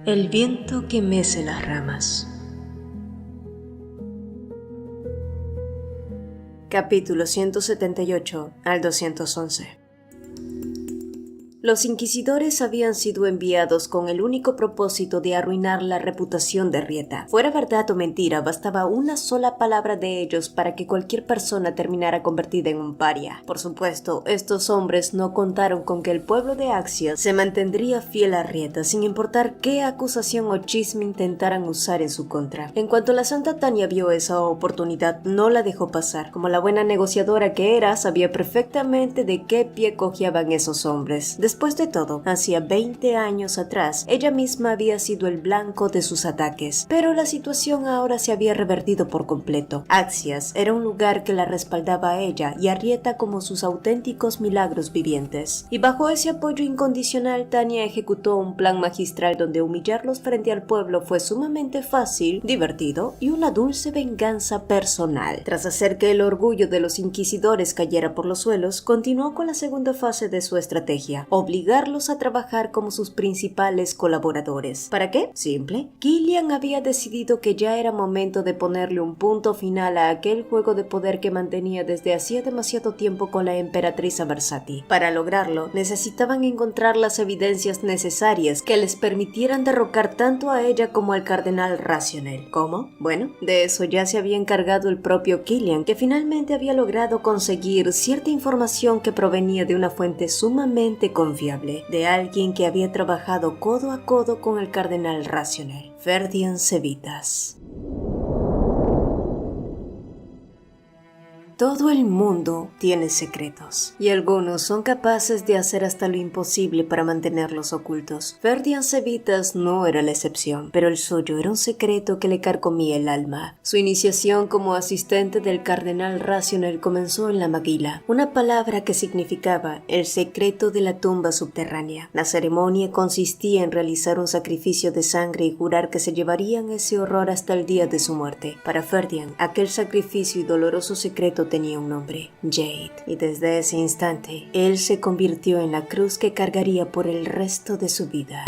El viento que mece las ramas. Capítulo 178 al 211. Los inquisidores habían sido enviados con el único propósito de arruinar la reputación de Rieta. Fuera verdad o mentira, bastaba una sola palabra de ellos para que cualquier persona terminara convertida en un paria. Por supuesto, estos hombres no contaron con que el pueblo de Axios se mantendría fiel a Rieta, sin importar qué acusación o chisme intentaran usar en su contra. En cuanto la Santa Tania vio esa oportunidad, no la dejó pasar. Como la buena negociadora que era, sabía perfectamente de qué pie cojeaban esos hombres. Después de todo, hacía 20 años atrás, ella misma había sido el blanco de sus ataques, pero la situación ahora se había revertido por completo. Axios era un lugar que la respaldaba a ella y a Rieta como sus auténticos milagros vivientes. Y bajo ese apoyo incondicional, Tania ejecutó un plan magistral donde humillarlos frente al pueblo fue sumamente fácil, divertido y una dulce venganza personal. Tras hacer que el orgullo de los inquisidores cayera por los suelos, continuó con la segunda fase de su estrategia: obligarlos a trabajar como sus principales colaboradores. ¿Para qué? Simple. Killian había decidido que ya era momento de ponerle un punto final a aquel juego de poder que mantenía desde hacía demasiado tiempo con la emperatriz Aversati. Para lograrlo, necesitaban encontrar las evidencias necesarias que les permitieran derrocar tanto a ella como al cardenal Racionel. ¿Cómo? Bueno, de eso ya se había encargado el propio Killian, que finalmente había logrado conseguir cierta información que provenía de una fuente sumamente confiable, de alguien que había trabajado codo a codo con el cardenal Racionel, Ferdian Sevitas. Todo el mundo tiene secretos, y algunos son capaces de hacer hasta lo imposible para mantenerlos ocultos. Ferdian Sevitas no era la excepción, pero el suyo era un secreto que le carcomía el alma. Su iniciación como asistente del cardenal Racionel comenzó en la Maguila, una palabra que significaba el secreto de la tumba subterránea. La ceremonia consistía en realizar un sacrificio de sangre y jurar que se llevarían ese horror hasta el día de su muerte. Para Ferdian, aquel sacrificio y doloroso secreto tenía un nombre: Jade, y desde ese instante, él se convirtió en la cruz que cargaría por el resto de su vida.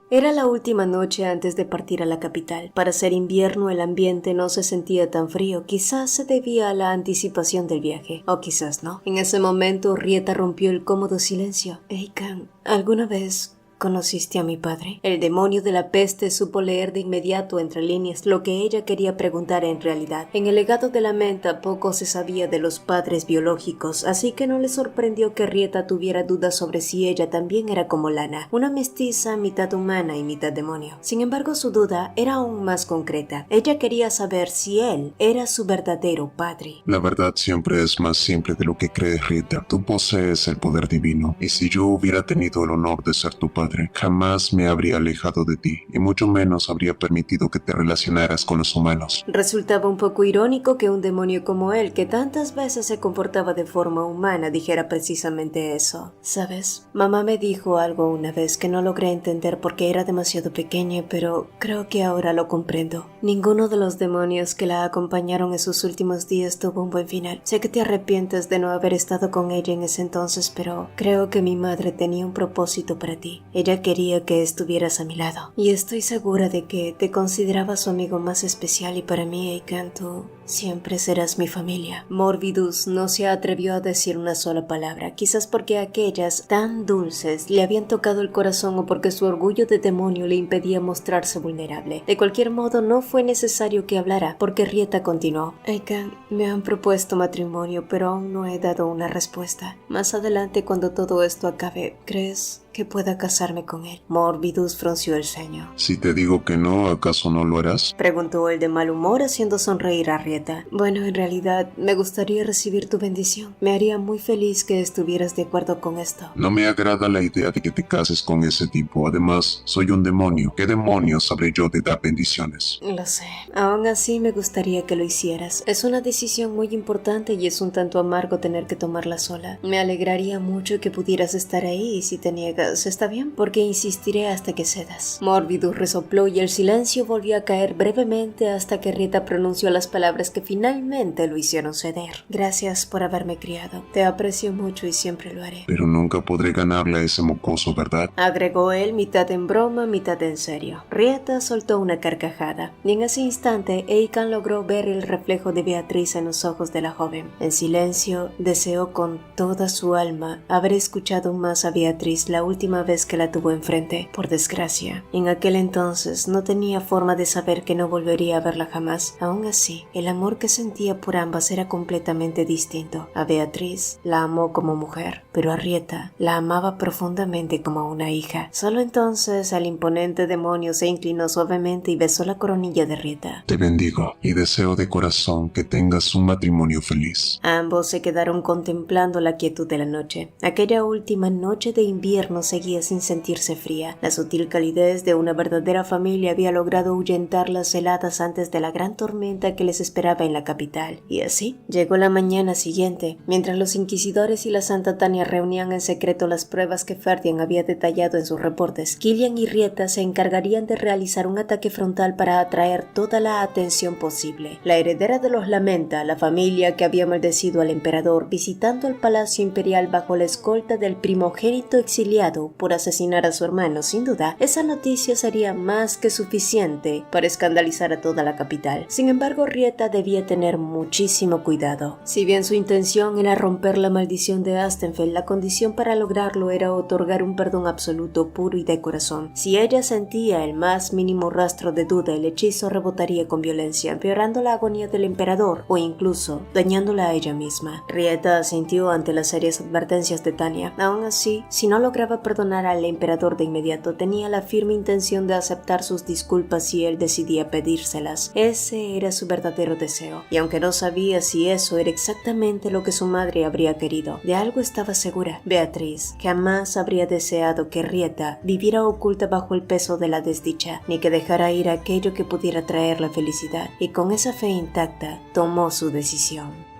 Era la última noche antes de partir a la capital. Para ser invierno, el ambiente no se sentía tan frío. Quizás se debía a la anticipación del viaje, o quizás no. En ese momento, Rieta rompió el cómodo silencio. Eikan, ¿alguna vez conociste a mi padre? El demonio de la peste supo leer de inmediato entre líneas lo que ella quería preguntar en realidad. En el legado de la menta poco se sabía de los padres biológicos, así que no le sorprendió que Rieta tuviera dudas sobre si ella también era como Lana, una mestiza mitad humana y mitad demonio. Sin embargo, su duda era aún más concreta. Ella quería saber si él era su verdadero padre. La verdad siempre es más simple de lo que crees, Rieta. Tú posees el poder divino, y si yo hubiera tenido el honor de ser tu padre, jamás me habría alejado de ti, y mucho menos habría permitido que te relacionaras con los humanos. Resultaba un poco irónico que un demonio como él, que tantas veces se comportaba de forma humana, dijera precisamente eso. ¿Sabes? Mamá me dijo algo una vez que no logré entender porque era demasiado pequeña, pero creo que ahora lo comprendo. Ninguno de los demonios que la acompañaron en sus últimos días tuvo un buen final. Sé que te arrepientes de no haber estado con ella en ese entonces, pero creo que mi madre tenía un propósito para ti. Ella quería que estuvieras a mi lado, y estoy segura de que te consideraba su amigo más especial, y para mí, Eikan, tú siempre serás mi familia. Morbidus no se atrevió a decir una sola palabra, quizás porque aquellas tan dulces le habían tocado el corazón o porque su orgullo de demonio le impedía mostrarse vulnerable. De cualquier modo, no fue necesario que hablara, porque Rieta continuó: Eikan, me han propuesto matrimonio, pero aún no he dado una respuesta. Más adelante, cuando todo esto acabe, ¿crees que pueda casarme con él? Morbidus frunció el ceño. Si te digo que no, ¿acaso no lo harás? Preguntó el de mal humor, haciendo sonreír a Rieta. Bueno, en realidad, me gustaría recibir tu bendición. Me haría muy feliz que estuvieras de acuerdo con esto. No me agrada la idea de que te cases con ese tipo. Además, soy un demonio. ¿Qué demonios sabré yo de dar bendiciones? Lo sé. Aún así, me gustaría que lo hicieras. Es una decisión muy importante y es un tanto amargo tener que tomarla sola. Me alegraría mucho que pudieras estar ahí, y si te niegas, está bien, porque insistiré hasta que cedas. Morbidus resopló y el silencio volvió a caer brevemente hasta que Rieta pronunció las palabras que finalmente lo hicieron ceder. Gracias por haberme criado. Te aprecio mucho y siempre lo haré. Pero nunca podré ganarle a ese mocoso, ¿verdad? Agregó él, mitad en broma, mitad en serio. Rieta soltó una carcajada, y en ese instante Eikan logró ver el reflejo de Beatriz en los ojos de la joven. En silencio, deseó con toda su alma haber escuchado más a Beatriz la última vez que la tuvo enfrente. Por desgracia, en aquel entonces no tenía forma de saber que no volvería a verla jamás. Aún así, el amor que sentía por ambas era completamente distinto. A Beatriz la amó como mujer, pero a Rieta la amaba profundamente como a una hija. Solo entonces el imponente demonio se inclinó suavemente y besó la coronilla de Rieta. Te bendigo y deseo de corazón que tengas un matrimonio feliz. Ambos se quedaron contemplando la quietud de la noche. Aquella última noche de invierno seguía sin sentirse fría. La sutil calidez de una verdadera familia había logrado ahuyentar las heladas antes de la gran tormenta que les esperaba en la capital. Y así llegó la mañana siguiente, mientras los inquisidores y la Santa Tania reunían en secreto las pruebas que Ferdian había detallado en sus reportes. Killian y Rieta se encargarían de realizar un ataque frontal para atraer toda la atención posible. La heredera de los Lamenta, la familia que había maldecido al emperador, visitando el palacio imperial bajo la escolta del primogénito exiliado por asesinar a su hermano, sin duda, esa noticia sería más que suficiente para escandalizar a toda la capital. Sin embargo, Rieta debía tener muchísimo cuidado. Si bien su intención era romper la maldición de Astenfeld, la condición para lograrlo era otorgar un perdón absoluto, puro y de corazón. Si ella sentía el más mínimo rastro de duda, el hechizo rebotaría con violencia, empeorando la agonía del emperador o incluso dañándola a ella misma. Rieta asintió ante las serias advertencias de Tania. Aún así, si no lograba perdonar al emperador de inmediato, tenía la firme intención de aceptar sus disculpas si él decidía pedírselas. Ese era su verdadero deseo, y aunque no sabía si eso era exactamente lo que su madre habría querido, de algo estaba segura. Beatriz jamás habría deseado que Rieta viviera oculta bajo el peso de la desdicha, ni que dejara ir aquello que pudiera traer la felicidad, y con esa fe intacta tomó su decisión.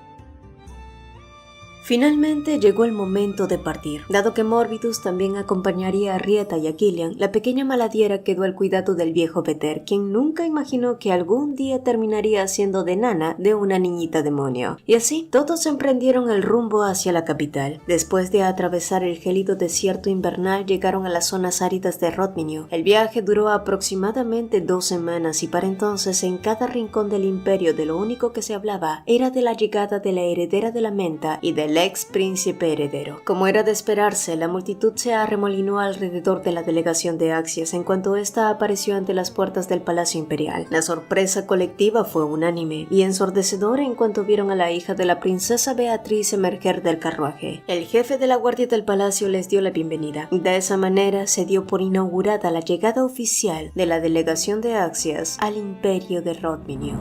Finalmente llegó el momento de partir. Dado que Morbidus también acompañaría a Rieta y a Killian, la pequeña maladiera quedó al cuidado del viejo Peter, quien nunca imaginó que algún día terminaría siendo de nana de una niñita demonio. Y así, todos emprendieron el rumbo hacia la capital. Después de atravesar el gélido desierto invernal, llegaron a las zonas áridas de Rodminio. El viaje duró aproximadamente 2 semanas y para entonces en cada rincón del imperio de lo único que se hablaba era de la llegada de la heredera de la Menta y del ex príncipe heredero. Como era de esperarse, la multitud se arremolinó alrededor de la delegación de Axias en cuanto ésta apareció ante las puertas del Palacio Imperial. La sorpresa colectiva fue unánime y ensordecedora en cuanto vieron a la hija de la princesa Beatriz emerger del carruaje. El jefe de la guardia del palacio les dio la bienvenida. De esa manera se dio por inaugurada la llegada oficial de la delegación de Axias al imperio de Rodminio.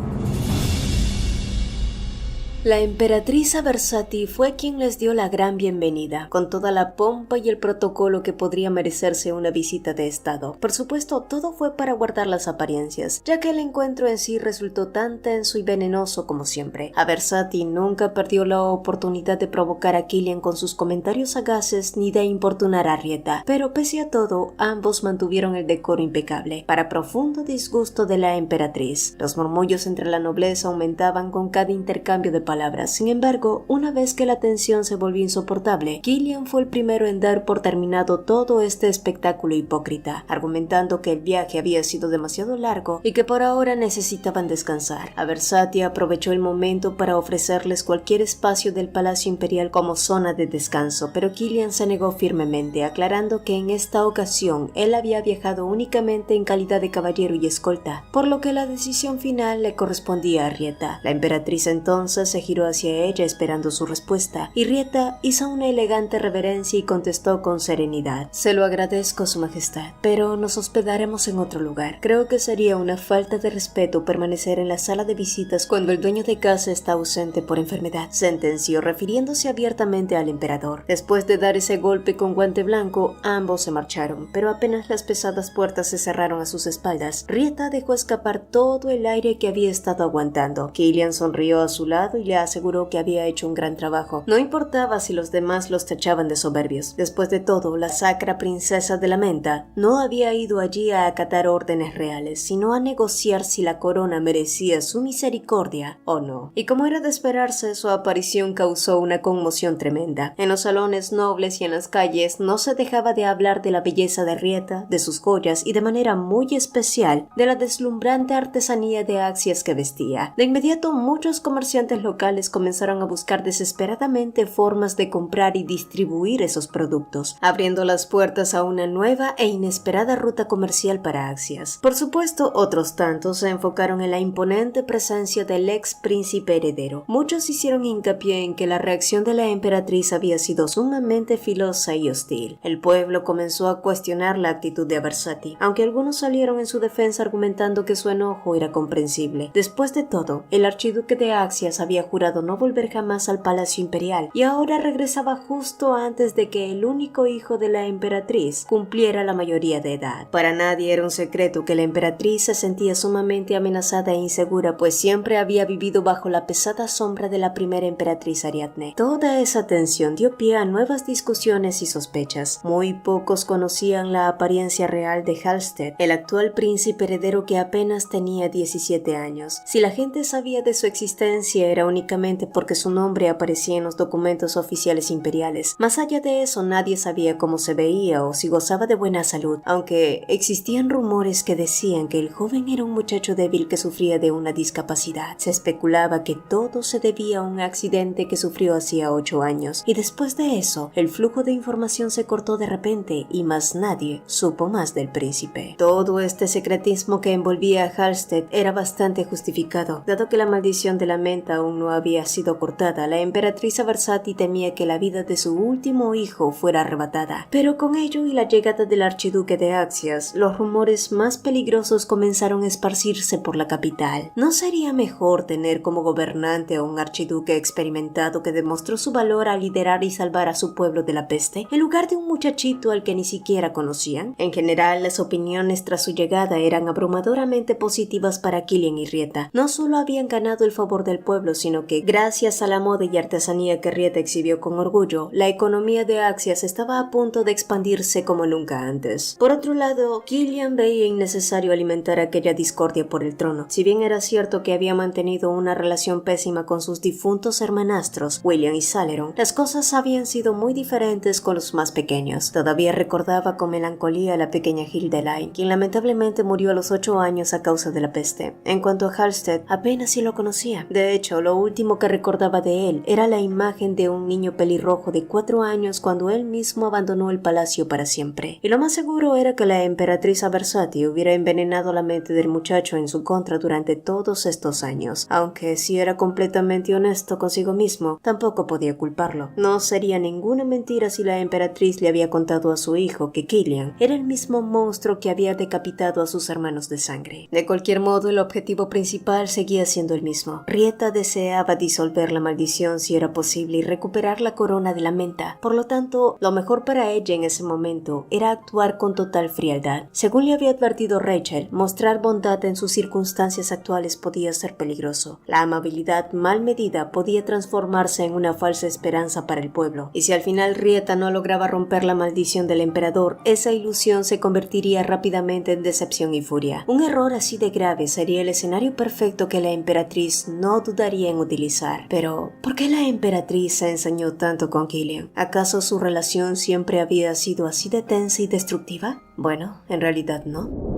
La emperatriz Aversati fue quien les dio la gran bienvenida, con toda la pompa y el protocolo que podría merecerse una visita de estado. Por supuesto, todo fue para guardar las apariencias, ya que el encuentro en sí resultó tan tenso y venenoso como siempre. Aversati nunca perdió la oportunidad de provocar a Killian con sus comentarios sagaces ni de importunar a Rieta, pero pese a todo, ambos mantuvieron el decoro impecable, para profundo disgusto de la emperatriz. Los murmullos entre la nobleza aumentaban con cada intercambio de palabras. Sin embargo, una vez que la tensión se volvió insoportable, Killian fue el primero en dar por terminado todo este espectáculo hipócrita, argumentando que el viaje había sido demasiado largo y que por ahora necesitaban descansar. Aversati aprovechó el momento para ofrecerles cualquier espacio del Palacio Imperial como zona de descanso, pero Killian se negó firmemente, aclarando que en esta ocasión él había viajado únicamente en calidad de caballero y escolta, por lo que la decisión final le correspondía a Rieta. La emperatriz entonces se giró hacia ella esperando su respuesta, y Rieta hizo una elegante reverencia y contestó con serenidad: «Se lo agradezco, su majestad, pero nos hospedaremos en otro lugar. Creo que sería una falta de respeto permanecer en la sala de visitas cuando el dueño de casa está ausente por enfermedad», sentenció, refiriéndose abiertamente al emperador. Después de dar ese golpe con guante blanco, ambos se marcharon, pero apenas las pesadas puertas se cerraron a sus espaldas, Rieta dejó escapar todo el aire que había estado aguantando. Killian sonrió a su lado y le aseguró que había hecho un gran trabajo. No importaba si los demás los tachaban de soberbios. Después de todo, la sacra princesa de la menta no había ido allí a acatar órdenes reales, sino a negociar si la corona merecía su misericordia o no. Y como era de esperarse, su aparición causó una conmoción tremenda. En los salones nobles y en las calles no se dejaba de hablar de la belleza de Rieta, de sus joyas y de manera muy especial de la deslumbrante artesanía de Axias que vestía. De inmediato, muchos comerciantes locales comenzaron a buscar desesperadamente formas de comprar y distribuir esos productos, abriendo las puertas a una nueva e inesperada ruta comercial para Axias. Por supuesto, otros tantos se enfocaron en la imponente presencia del ex príncipe heredero. Muchos hicieron hincapié en que la reacción de la emperatriz había sido sumamente filosa y hostil. El pueblo comenzó a cuestionar la actitud de Aversati, aunque algunos salieron en su defensa argumentando que su enojo era comprensible. Después de todo, el archiduque de Axias había jurado no volver jamás al palacio imperial y ahora regresaba justo antes de que el único hijo de la emperatriz cumpliera la mayoría de edad. Para nadie era un secreto que la emperatriz se sentía sumamente amenazada e insegura, pues siempre había vivido bajo la pesada sombra de la primera emperatriz Ariadne. Toda esa tensión dio pie a nuevas discusiones y sospechas. Muy pocos conocían la apariencia real de Halstead, el actual príncipe heredero que apenas tenía 17 años. Si la gente sabía de su existencia era únicamente porque su nombre aparecía en los documentos oficiales imperiales. Más allá de eso, nadie sabía cómo se veía o si gozaba de buena salud, aunque existían rumores que decían que el joven era un muchacho débil que sufría de una discapacidad. Se especulaba que todo se debía a un accidente que sufrió hacía 8 años, y después de eso, el flujo de información se cortó de repente y más nadie supo más del príncipe. Todo este secretismo que envolvía a Halstead era bastante justificado, dado que la maldición de la menta aún no había sido cortada. La emperatriz Aversati temía que la vida de su último hijo fuera arrebatada. Pero con ello y la llegada del archiduque de Axias, los rumores más peligrosos comenzaron a esparcirse por la capital. ¿No sería mejor tener como gobernante a un archiduque experimentado que demostró su valor al liderar y salvar a su pueblo de la peste, en lugar de un muchachito al que ni siquiera conocían? En general, las opiniones tras su llegada eran abrumadoramente positivas para Killian y Rieta. No solo habían ganado el favor del pueblo, sino que, gracias a la moda y artesanía que Rieta exhibió con orgullo, la economía de Axias estaba a punto de expandirse como nunca antes. Por otro lado, Killian veía innecesario alimentar aquella discordia por el trono. Si bien era cierto que había mantenido una relación pésima con sus difuntos hermanastros, William y Saleron, las cosas habían sido muy diferentes con los más pequeños. Todavía recordaba con melancolía a la pequeña Hildelaine, quien lamentablemente murió a los 8 años a causa de la peste. En cuanto a Halstead, apenas si lo conocía. De hecho, lo último que recordaba de él era la imagen de un niño pelirrojo de 4 años cuando él mismo abandonó el palacio para siempre. Y lo más seguro era que la emperatriz Aversati hubiera envenenado la mente del muchacho en su contra durante todos estos años. Aunque si era completamente honesto consigo mismo, tampoco podía culparlo. No sería ninguna mentira si la emperatriz le había contado a su hijo que Killian era el mismo monstruo que había decapitado a sus hermanos de sangre. De cualquier modo, el objetivo principal seguía siendo el mismo. Rieta deseaba disolver la maldición si era posible y recuperar la corona de la menta. Por lo tanto, lo mejor para ella en ese momento era actuar con total frialdad. Según le había advertido Rachel, mostrar bondad en sus circunstancias actuales podía ser peligroso. La amabilidad mal medida podía transformarse en una falsa esperanza para el pueblo. Y si al final Rieta no lograba romper la maldición del emperador, esa ilusión se convertiría rápidamente en decepción y furia. Un error así de grave sería el escenario perfecto que la emperatriz no dudaría en utilizar. Pero, ¿por qué la emperatriz se ensañó tanto con Killian? ¿Acaso su relación siempre había sido así de tensa y destructiva? Bueno, en realidad no.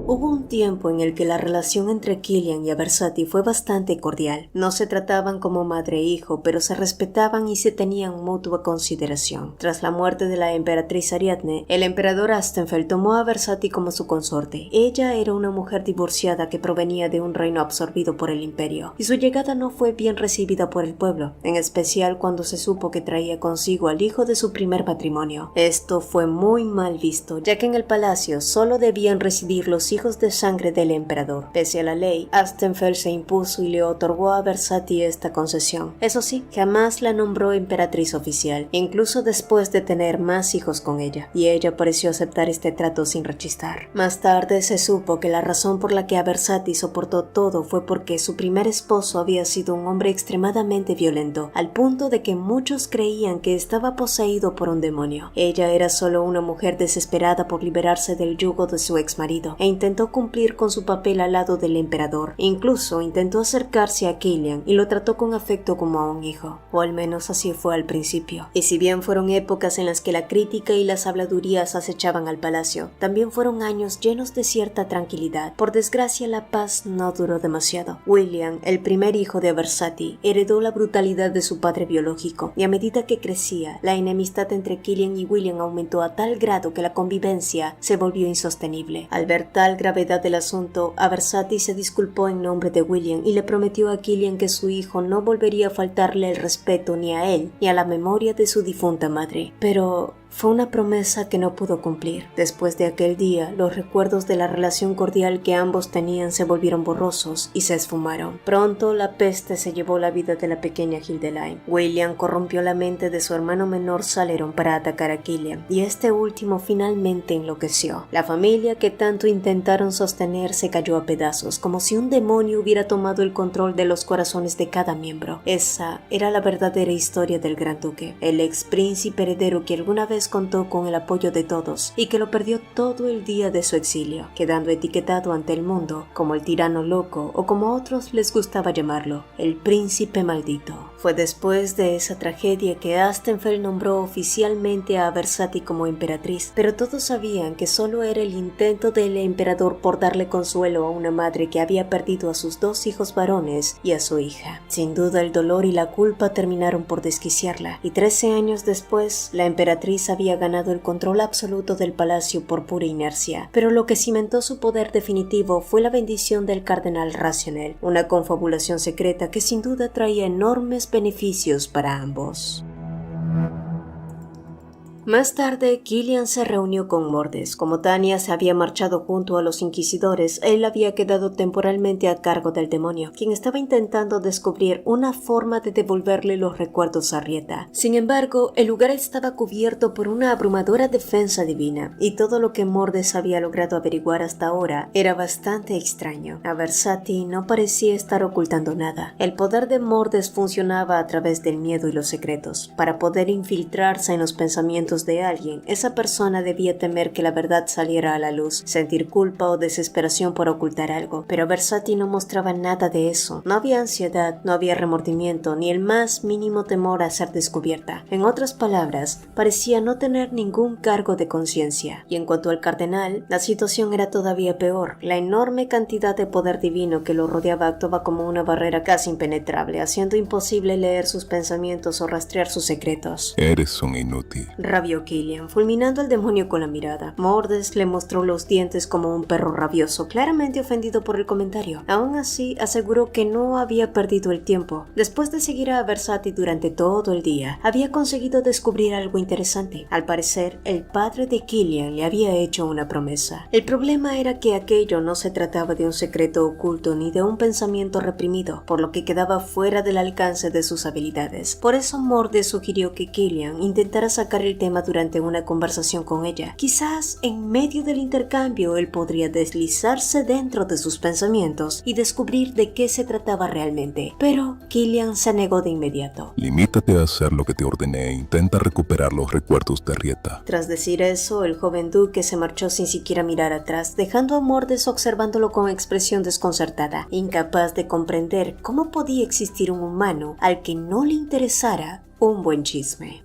Hubo un tiempo en el que la relación entre Killian y Aversati fue bastante cordial. No se trataban como madre e hijo, pero se respetaban y se tenían mutua consideración. Tras la muerte de la emperatriz Ariadne, el emperador Astenfeld tomó a Aversati como su consorte. Ella era una mujer divorciada que provenía de un reino absorbido por el imperio, y su llegada no fue bien recibida por el pueblo, en especial cuando se supo que traía consigo al hijo de su primer matrimonio. Esto fue muy mal visto, ya que en el palacio solo debían residir los hijos de sangre del emperador. Pese a la ley, Astenfeld se impuso y le otorgó a Versati esta concesión. Eso sí, jamás la nombró emperatriz oficial, incluso después de tener más hijos con ella, y ella pareció aceptar este trato sin rechistar. Más tarde se supo que la razón por la que Aversati soportó todo fue porque su primer esposo había sido un hombre extremadamente violento, al punto de que muchos creían que estaba poseído por un demonio. Ella era solo una mujer desesperada por liberarse del yugo de su exmarido, e intentó cumplir con su papel al lado del emperador. Incluso intentó acercarse a Killian y lo trató con afecto como a un hijo, o al menos así fue al principio. Y si bien fueron épocas en las que la crítica y las habladurías acechaban al palacio, también fueron años llenos de cierta tranquilidad. Por desgracia, la paz no duró demasiado. William, el primer hijo de Aversati, heredó la brutalidad de su padre biológico, y a medida que crecía, la enemistad entre Killian y William aumentó a tal grado que la convivencia se volvió insostenible. Al ver tal gravedad del asunto, Aversati se disculpó en nombre de William y le prometió a Killian que su hijo no volvería a faltarle el respeto ni a él ni a la memoria de su difunta madre. Pero fue una promesa que no pudo cumplir. Después de aquel día, los recuerdos de la relación cordial que ambos tenían se volvieron borrosos y se esfumaron. Pronto la peste se llevó la vida de la pequeña Hildeleine. William corrompió la mente de su hermano menor Saleron para atacar a Killian, y este último finalmente enloqueció. La familia que tanto intentaron sostener se cayó a pedazos, como si un demonio hubiera tomado el control de los corazones de cada miembro. Esa era la verdadera historia del Gran Duque, el ex príncipe heredero que alguna vez contó con el apoyo de todos y que lo perdió todo el día de su exilio, quedando etiquetado ante el mundo como el tirano loco, o como a otros les gustaba llamarlo, el príncipe maldito. Fue después de esa tragedia que Astenfeld nombró oficialmente a Aversati como emperatriz, pero todos sabían que solo era el intento del emperador por darle consuelo a una madre que había perdido a sus 2 hijos varones y a su hija. Sin duda el dolor y la culpa terminaron por desquiciarla, y 13 años después la emperatriz había ganado el control absoluto del palacio por pura inercia, pero lo que cimentó su poder definitivo fue la bendición del cardenal Racionel, una confabulación secreta que sin duda traía enormes beneficios para ambos. Más tarde, Killian se reunió con Mordes. Como Tanya se había marchado junto a los inquisidores, él había quedado temporalmente a cargo del demonio, quien estaba intentando descubrir una forma de devolverle los recuerdos a Rieta. Sin embargo, el lugar estaba cubierto por una abrumadora defensa divina, y todo lo que Mordes había logrado averiguar hasta ahora era bastante extraño. Aversati no parecía estar ocultando nada. El poder de Mordes funcionaba a través del miedo y los secretos. Para poder infiltrarse en los pensamientos de alguien, esa persona debía temer que la verdad saliera a la luz, sentir culpa o desesperación por ocultar algo, pero Aversati no mostraba nada de eso. No había ansiedad, no había remordimiento, ni el más mínimo temor a ser descubierta. En otras palabras, parecía no tener ningún cargo de conciencia. Y en cuanto al cardenal, la situación era todavía peor. La enorme cantidad de poder divino que lo rodeaba actuaba como una barrera casi impenetrable, haciendo imposible leer sus pensamientos o rastrear sus secretos. Eres un inútil, rabió Killian, fulminando al demonio con la mirada. Mordes le mostró los dientes como un perro rabioso, claramente ofendido por el comentario. Aún así, aseguró que no había perdido el tiempo. Después de seguir a Aversati durante todo el día, había conseguido descubrir algo interesante. Al parecer, el padre de Killian le había hecho una promesa. El problema era que aquello no se trataba de un secreto oculto ni de un pensamiento reprimido, por lo que quedaba fuera del alcance de sus habilidades. Por eso Mordes sugirió que Killian intentara sacar el tema durante una conversación con ella. Quizás en medio del intercambio él podría deslizarse dentro de sus pensamientos y descubrir de qué se trataba realmente. Pero Killian se negó de inmediato. Limítate a hacer lo que te ordené e intenta recuperar los recuerdos de Rieta. Tras decir eso, el joven duque se marchó sin siquiera mirar atrás, dejando a Mordes observándolo con expresión desconcertada, incapaz de comprender cómo podía existir un humano al que no le interesara un buen chisme.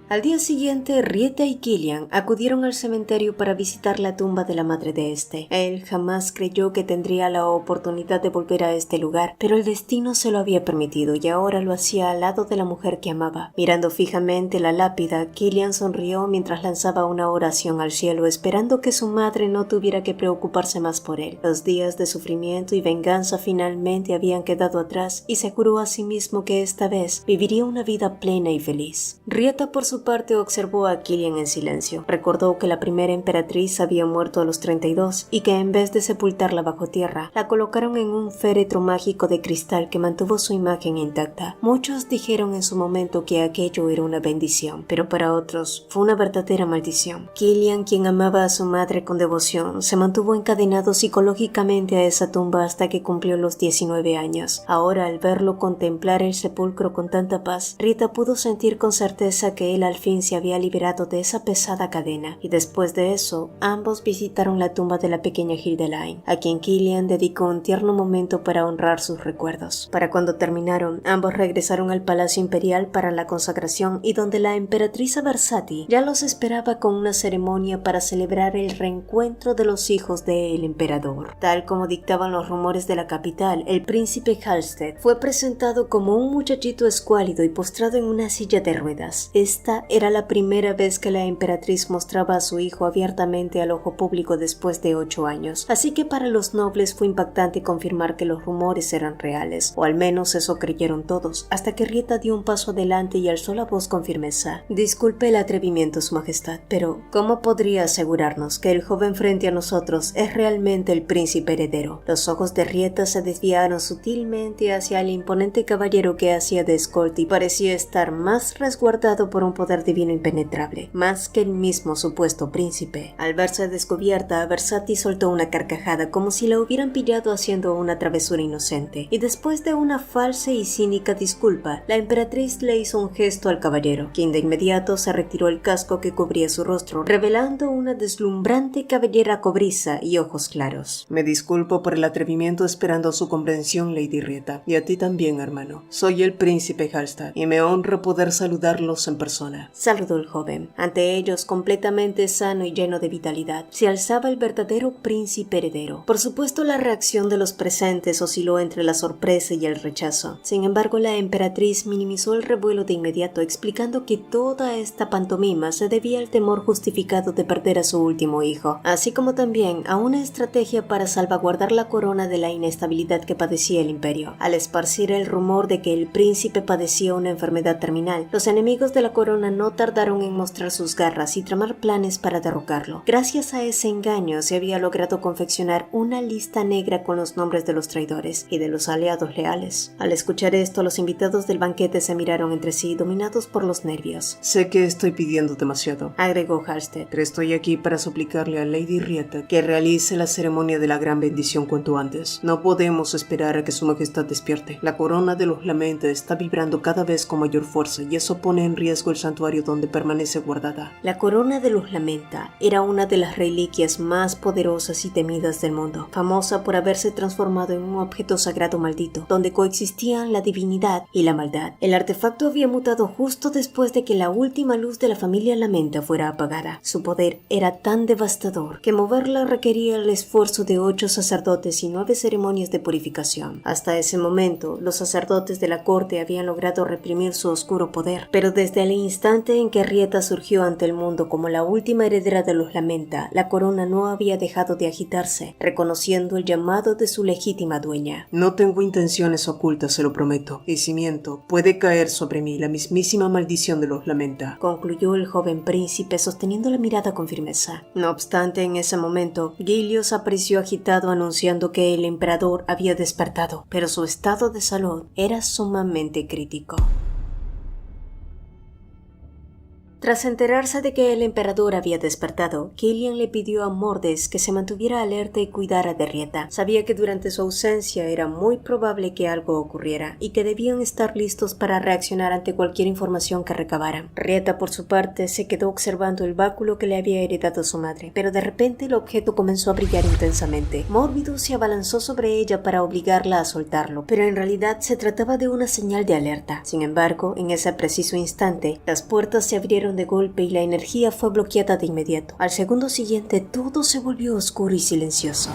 Al día siguiente, Rieta y Killian acudieron al cementerio para visitar la tumba de la madre de este. Él jamás creyó que tendría la oportunidad de volver a este lugar, pero el destino se lo había permitido y ahora lo hacía al lado de la mujer que amaba. Mirando fijamente la lápida, Killian sonrió mientras lanzaba una oración al cielo, esperando que su madre no tuviera que preocuparse más por él. Los días de sufrimiento y venganza finalmente habían quedado atrás y se juró a sí mismo que esta vez viviría una vida plena y feliz. Rieta, por su su parte observó a Killian en silencio. Recordó que la primera emperatriz había muerto a los 32 y que en vez de sepultarla bajo tierra, la colocaron en un féretro mágico de cristal que mantuvo su imagen intacta. Muchos dijeron en su momento que aquello era una bendición, pero para otros fue una verdadera maldición. Killian, quien amaba a su madre con devoción, se mantuvo encadenado psicológicamente a esa tumba hasta que cumplió los 19 años. Ahora, al verlo contemplar el sepulcro con tanta paz, Rieta pudo sentir con certeza que él al fin se había liberado de esa pesada cadena, y después de eso, ambos visitaron la tumba de la pequeña Hildelaine, a quien Killian dedicó un tierno momento para honrar sus recuerdos. Para cuando terminaron, ambos regresaron al Palacio Imperial para la consagración y donde la emperatriz Aversati ya los esperaba con una ceremonia para celebrar el reencuentro de los hijos del emperador. Tal como dictaban los rumores de la capital, el príncipe Halstead fue presentado como un muchachito escuálido y postrado en una silla de ruedas. Esta era la primera vez que la emperatriz mostraba a su hijo abiertamente al ojo público después de 8 años, así que para los nobles fue impactante confirmar que los rumores eran reales, o al menos eso creyeron todos, hasta que Rieta dio un paso adelante y alzó la voz con firmeza. Disculpe el atrevimiento, Su Majestad, pero ¿cómo podría asegurarnos que el joven frente a nosotros es realmente el príncipe heredero? Los ojos de Rieta se desviaron sutilmente hacia el imponente caballero que hacía de escolta y parecía estar más resguardado por un poder divino impenetrable, más que el mismo supuesto príncipe. Al verse descubierta, Aversati soltó una carcajada como si la hubieran pillado haciendo una travesura inocente, y después de una falsa y cínica disculpa, la emperatriz le hizo un gesto al caballero, quien de inmediato se retiró el casco que cubría su rostro, revelando una deslumbrante cabellera cobriza y ojos claros. Me disculpo por el atrevimiento, esperando su comprensión, Lady Rieta, y a ti también, hermano. Soy el príncipe Halstead, y me honra poder saludarlos en persona. Saludó el joven. Ante ellos, completamente sano y lleno de vitalidad, se alzaba el verdadero príncipe heredero. Por supuesto, la reacción de los presentes osciló entre la sorpresa y el rechazo. Sin embargo, la emperatriz minimizó el revuelo de inmediato, explicando que toda esta pantomima se debía al temor justificado de perder a su último hijo, así como también a una estrategia para salvaguardar la corona de la inestabilidad que padecía el imperio. Al esparcir el rumor de que el príncipe padecía una enfermedad terminal, los enemigos de la corona no tardaron en mostrar sus garras y tramar planes para derrocarlo. Gracias a ese engaño se había logrado confeccionar una lista negra con los nombres de los traidores y de los aliados leales. Al escuchar esto, los invitados del banquete se miraron entre sí, dominados por los nervios. Sé que estoy pidiendo demasiado, agregó Halstead, pero estoy aquí para suplicarle a Lady Rieta que realice la ceremonia de la gran bendición cuanto antes. No podemos esperar a que su majestad despierte. La corona de los Lamenta está vibrando cada vez con mayor fuerza y eso pone en riesgo el santuario donde permanece guardada. La corona de los Lamenta era una de las reliquias más poderosas y temidas del mundo, famosa por haberse transformado en un objeto sagrado maldito, donde coexistían la divinidad y la maldad. El artefacto había mutado justo después de que la última luz de la familia Lamenta fuera apagada. Su poder era tan devastador que moverla requería el esfuerzo de 8 sacerdotes y 9 ceremonias de purificación. Hasta ese momento, los sacerdotes de la corte habían logrado reprimir su oscuro poder, pero desde el instante en que Rieta surgió ante el mundo como la última heredera de los Lamenta, la corona no había dejado de agitarse, reconociendo el llamado de su legítima dueña. No tengo intenciones ocultas, se lo prometo, y si miento, puede caer sobre mí la mismísima maldición de los Lamenta, concluyó el joven príncipe sosteniendo la mirada con firmeza. No obstante, en ese momento, Gilios apareció agitado anunciando que el emperador había despertado, pero su estado de salud era sumamente crítico. Tras enterarse de que el emperador había despertado, Killian le pidió a Mordes que se mantuviera alerta y cuidara de Rieta. Sabía que durante su ausencia era muy probable que algo ocurriera y que debían estar listos para reaccionar ante cualquier información que recabaran. Rieta, por su parte, se quedó observando el báculo que le había heredado su madre, pero de repente el objeto comenzó a brillar intensamente. Morbidus se abalanzó sobre ella para obligarla a soltarlo, pero en realidad se trataba de una señal de alerta. Sin embargo, en ese preciso instante, las puertas se abrieron de golpe y la energía fue bloqueada de inmediato. Al segundo siguiente todo se volvió oscuro y silencioso.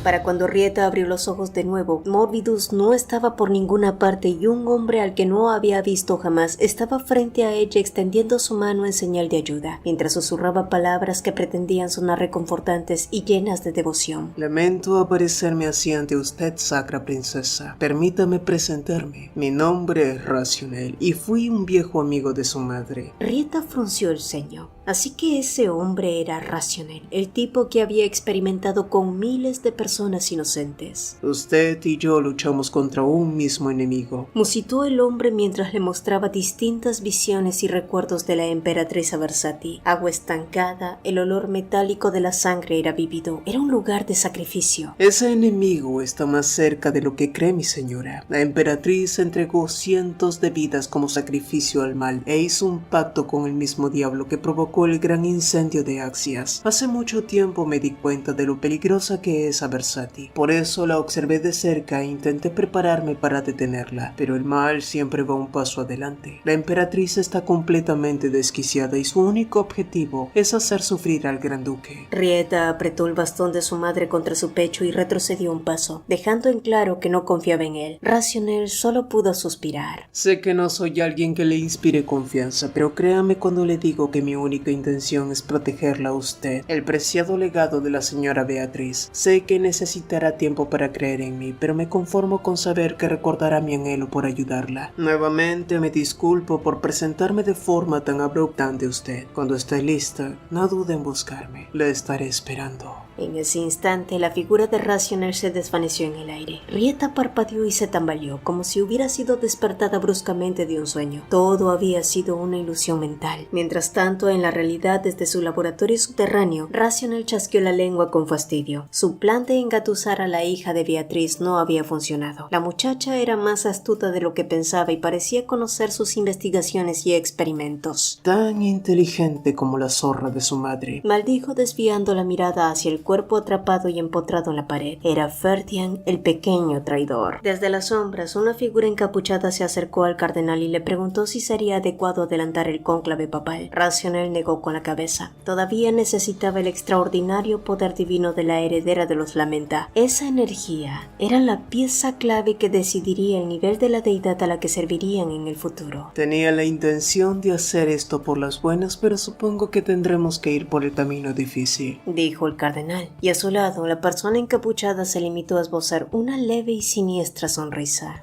Para cuando Rieta abrió los ojos de nuevo, Morbidus no estaba por ninguna parte y un hombre al que no había visto jamás estaba frente a ella extendiendo su mano en señal de ayuda, mientras susurraba palabras que pretendían sonar reconfortantes y llenas de devoción. Lamento aparecerme así ante usted, sacra princesa. Permítame presentarme. Mi nombre es Racionel y fui un viejo amigo de su madre. Rieta frunció el ceño. Así que ese hombre era Racionel, el tipo que había experimentado con miles de personas inocentes. Usted y yo luchamos contra un mismo enemigo, musitó el hombre mientras le mostraba distintas visiones y recuerdos de la emperatriz Aversati. Agua estancada, el olor metálico de la sangre era vívido. Era un lugar de sacrificio. Ese enemigo está más cerca de lo que cree, mi señora. La emperatriz entregó cientos de vidas como sacrificio al mal e hizo un pacto con el mismo diablo que provocó el gran incendio de Axias. Hace mucho tiempo me di cuenta de lo peligrosa que es Aversati. Por eso la observé de cerca e intenté prepararme para detenerla. Pero el mal siempre va un paso adelante. La emperatriz está completamente desquiciada y su único objetivo es hacer sufrir al gran duque. Rieta apretó el bastón de su madre contra su pecho y retrocedió un paso, dejando en claro que no confiaba en él. Racionel solo pudo suspirar. Sé que no soy alguien que le inspire confianza, pero créame cuando le digo que mi única intención es protegerla a usted, el preciado legado de la señora Beatriz. Sé que necesitará tiempo para creer en mí, pero me conformo con saber que recordará mi anhelo por ayudarla. Nuevamente me disculpo por presentarme de forma tan abrupta ante usted. Cuando esté lista, no dude en buscarme. Le estaré esperando. En ese instante, la figura de Racionel se desvaneció en el aire. Rieta parpadeó y se tambaleó, como si hubiera sido despertada bruscamente de un sueño. Todo había sido una ilusión mental. Mientras tanto, en la realidad, desde su laboratorio subterráneo, Racionel chasqueó la lengua con fastidio. Su plan de engatusar a la hija de Beatriz no había funcionado. La muchacha era más astuta de lo que pensaba y parecía conocer sus investigaciones y experimentos. Tan inteligente como la zorra de su madre, maldijo desviando la mirada hacia el cuerpo atrapado y empotrado en la pared. Era Fertian, el pequeño traidor. Desde las sombras, una figura encapuchada se acercó al cardenal y le preguntó si sería adecuado adelantar el cónclave papal. Racionel negó con la cabeza. Todavía necesitaba el extraordinario poder divino de la heredera de los Lamenta. Esa energía era la pieza clave que decidiría el nivel de la deidad a la que servirían en el futuro. Tenía la intención de hacer esto por las buenas, pero supongo que tendremos que ir por el camino difícil, dijo el cardenal. Y a su lado, la persona encapuchada se limitó a esbozar una leve y siniestra sonrisa.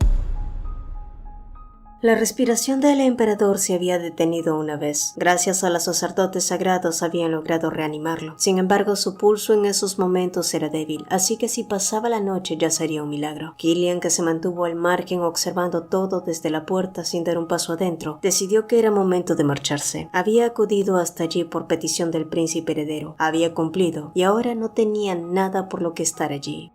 La respiración del emperador se había detenido una vez. Gracias a los sacerdotes sagrados habían logrado reanimarlo. Sin embargo, su pulso en esos momentos era débil, así que si pasaba la noche ya sería un milagro. Killian, que se mantuvo al margen observando todo desde la puerta sin dar un paso adentro, decidió que era momento de marcharse. Había acudido hasta allí por petición del príncipe heredero. Había cumplido y ahora no tenía nada por lo que estar allí.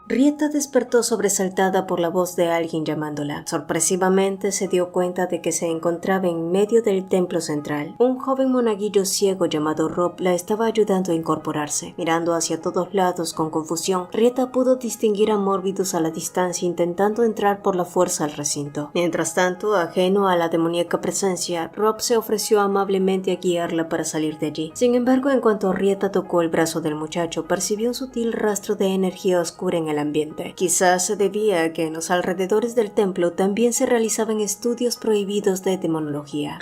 Rieta despertó sobresaltada por la voz de alguien llamándola. Sorpresivamente se dio cuenta de que se encontraba en medio del templo central. Un joven monaguillo ciego llamado Rob la estaba ayudando a incorporarse. Mirando hacia todos lados con confusión, Rieta pudo distinguir a Morbidus a la distancia intentando entrar por la fuerza al recinto. Mientras tanto, ajeno a la demoníaca presencia, Rob se ofreció amablemente a guiarla para salir de allí. Sin embargo, en cuanto Rieta tocó el brazo del muchacho, percibió un sutil rastro de energía oscura en el ambiente. Quizás se debía a que en los alrededores del templo también se realizaban estudios prohibidos de demonología.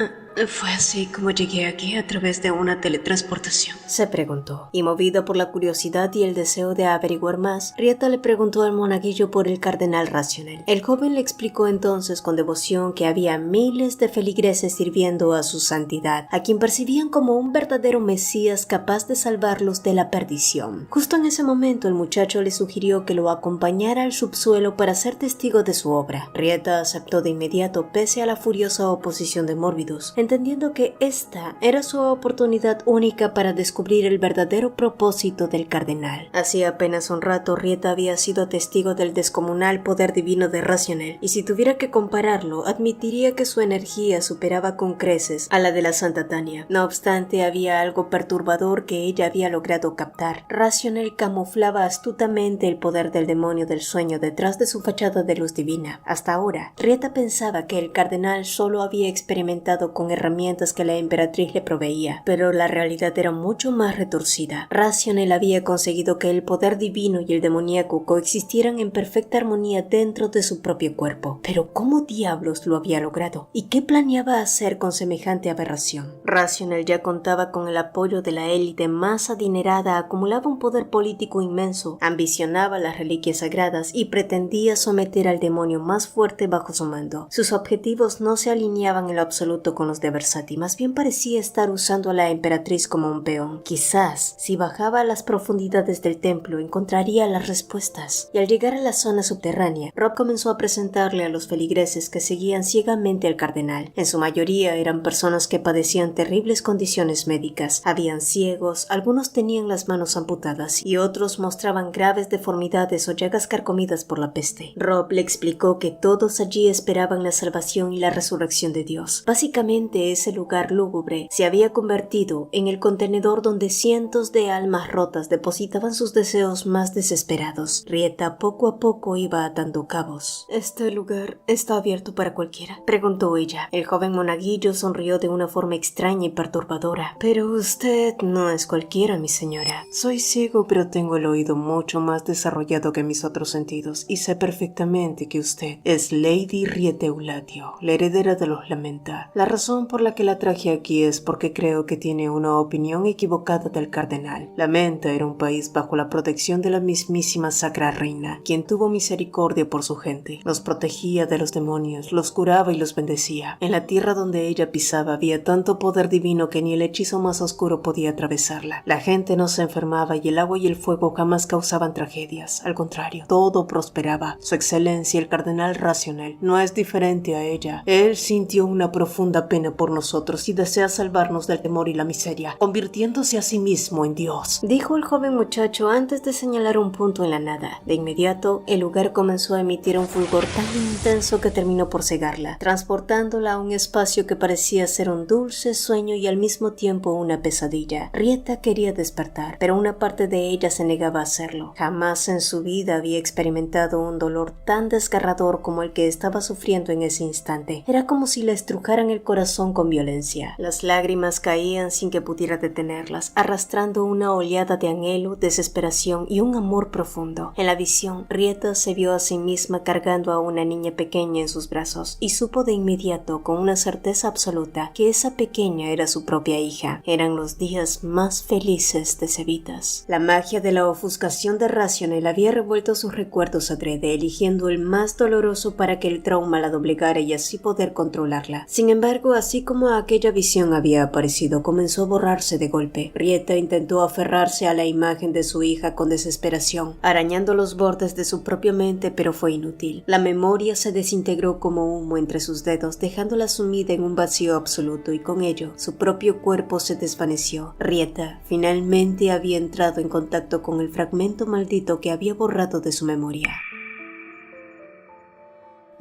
¿Fue así como llegué aquí a través de una teletransportación?, se preguntó. Y movida por la curiosidad y el deseo de averiguar más, Rieta le preguntó al monaguillo por el cardenal Racionel. El joven le explicó entonces con devoción que había miles de feligreses sirviendo a su santidad, a quien percibían como un verdadero mesías capaz de salvarlos de la perdición. Justo en ese momento el muchacho le sugirió que lo acompañara al subsuelo para ser testigo de su obra. Rieta aceptó de inmediato pese a la furiosa oposición de Morbidus, entendiendo que esta era su oportunidad única para descubrir el verdadero propósito del cardenal. Hacía apenas un rato Rieta había sido testigo del descomunal poder divino de Racionel, y si tuviera que compararlo, admitiría que su energía superaba con creces a la de la Santa Tania. No obstante, había algo perturbador que ella había logrado captar. Racionel camuflaba astutamente el poder del demonio del sueño detrás de su fachada de luz divina. Hasta ahora, Rieta pensaba que el cardenal solo había experimentado con herramientas que la emperatriz le proveía, pero la realidad era mucho más retorcida. Racionel había conseguido que el poder divino y el demoníaco coexistieran en perfecta armonía dentro de su propio cuerpo. Pero ¿cómo diablos lo había logrado? ¿Y qué planeaba hacer con semejante aberración? Racionel ya contaba con el apoyo de la élite más adinerada, acumulaba un poder político inmenso, ambicionaba las reliquias sagradas y pretendía someter al demonio más fuerte bajo su mando. Sus objetivos no se alineaban en lo absoluto con los de Versati, más bien parecía estar usando a la emperatriz como un peón. Quizás, si bajaba a las profundidades del templo, encontraría las respuestas. Y al llegar a la zona subterránea, Rob comenzó a presentarle a los feligreses que seguían ciegamente al cardenal. En su mayoría eran personas que padecían terribles condiciones médicas. Habían ciegos, algunos tenían las manos amputadas y otros mostraban graves deformidades o llagas carcomidas por la peste. Rob le explicó que todos allí esperaban la salvación y la resurrección de Dios. Básicamente ese lugar lúgubre se había convertido en el contenedor donde cientos de almas rotas depositaban sus deseos más desesperados. Rieta poco a poco iba atando cabos. ¿Este lugar está abierto para cualquiera?, preguntó ella. El joven monaguillo sonrió de una forma extraña y perturbadora. Pero usted no es cualquiera, mi señora. Soy ciego, pero tengo el oído mucho más desarrollado que mis otros sentidos y sé perfectamente que usted es Lady Rieta Eulatio, la heredera de los Lamenta. La razón por la que la traje aquí es porque creo que tiene una opinión equivocada del cardenal. Lamenta era un país bajo la protección de la mismísima Sacra Reina, quien tuvo misericordia por su gente. Los protegía de los demonios, los curaba y los bendecía. En la tierra donde ella pisaba había tanto poder divino que ni el hechizo más oscuro podía atravesarla. La gente no se enfermaba y el agua y el fuego jamás causaban tragedias. Al contrario, todo prosperaba. Su excelencia, el cardenal Racionel, no es diferente a ella. Él sintió una profunda pena por nosotros y desea salvarnos del temor y la miseria, convirtiéndose a sí mismo en Dios, dijo el joven muchacho antes de señalar un punto en la nada. De inmediato, el lugar comenzó a emitir un fulgor tan intenso que terminó por cegarla, transportándola a un espacio que parecía ser un dulce sueño y al mismo tiempo una pesadilla. Rieta quería despertar, pero una parte de ella se negaba a hacerlo. Jamás en su vida había experimentado un dolor tan desgarrador como el que estaba sufriendo en ese instante. Era como si le estrujaran el corazón con violencia. Las lágrimas caían sin que pudiera detenerlas, arrastrando una oleada de anhelo, desesperación y un amor profundo. En la visión, Rieta se vio a sí misma cargando a una niña pequeña en sus brazos y supo de inmediato con una certeza absoluta que esa pequeña era su propia hija. Eran los días más felices de Cevitas. La magia de la ofuscación de Racionel había revuelto sus recuerdos adrede, eligiendo el más doloroso para que el trauma la doblegara y así poder controlarla. Sin embargo, así como aquella visión había aparecido, comenzó a borrarse de golpe. Rieta intentó aferrarse a la imagen de su hija con desesperación, arañando los bordes de su propia mente, pero fue inútil. La memoria se desintegró como humo entre sus dedos, dejándola sumida en un vacío absoluto y con ello su propio cuerpo se desvaneció. Rieta finalmente había entrado en contacto con el fragmento maldito que había borrado de su memoria.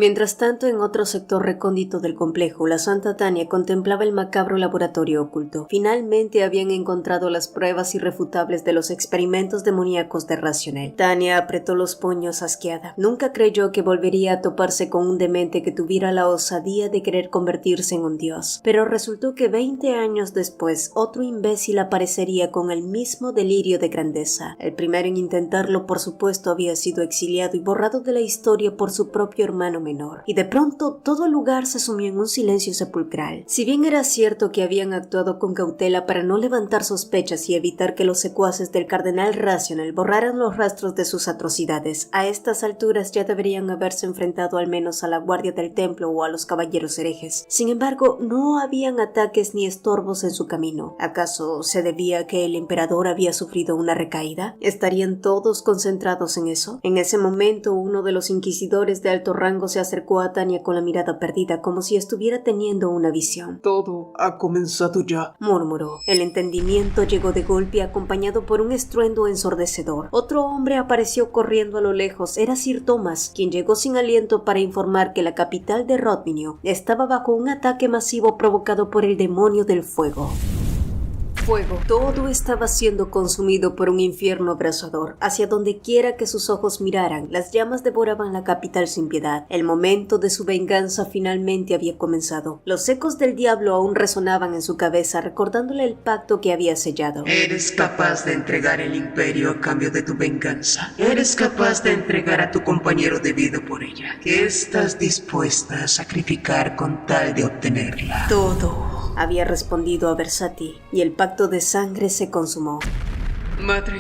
Mientras tanto, en otro sector recóndito del complejo, la Santa Tania contemplaba el macabro laboratorio oculto. Finalmente habían encontrado las pruebas irrefutables de los experimentos demoníacos de Racionel. Tania apretó los puños asqueada. Nunca creyó que volvería a toparse con un demente que tuviera la osadía de querer convertirse en un dios. Pero resultó que 20 años después, otro imbécil aparecería con el mismo delirio de grandeza. El primero en intentarlo, por supuesto, había sido exiliado y borrado de la historia por su propio hermano menor, y de pronto todo el lugar se sumió en un silencio sepulcral. Si bien era cierto que habían actuado con cautela para no levantar sospechas y evitar que los secuaces del cardenal Racionel borraran los rastros de sus atrocidades, a estas alturas ya deberían haberse enfrentado al menos a la guardia del templo o a los caballeros herejes. Sin embargo, no habían ataques ni estorbos en su camino. ¿Acaso se debía a que el emperador había sufrido una recaída? ¿Estarían todos concentrados en eso? En ese momento, uno de los inquisidores de alto rango se acercó a Tania con la mirada perdida, como si estuviera teniendo una visión. Todo ha comenzado ya, murmuró. El entendimiento llegó de golpe acompañado por un estruendo ensordecedor. Otro hombre apareció corriendo a lo lejos. Era Sir Thomas, quien llegó sin aliento para informar que la capital de Rodminio estaba bajo un ataque masivo provocado por el demonio del fuego. fuego. Todo estaba siendo consumido por un infierno abrasador. Hacia donde quiera que sus ojos miraran, las llamas devoraban la capital sin piedad. El momento de su venganza finalmente había comenzado. Los ecos del diablo aún resonaban en su cabeza, recordándole el pacto que había sellado. Eres capaz de entregar el imperio a cambio de tu venganza. Eres capaz de entregar a tu compañero de vida por ella. ¿Qué estás dispuesta a sacrificar con tal de obtenerla? Todo, había respondido Aversati, y el pacto de sangre se consumó. Madre.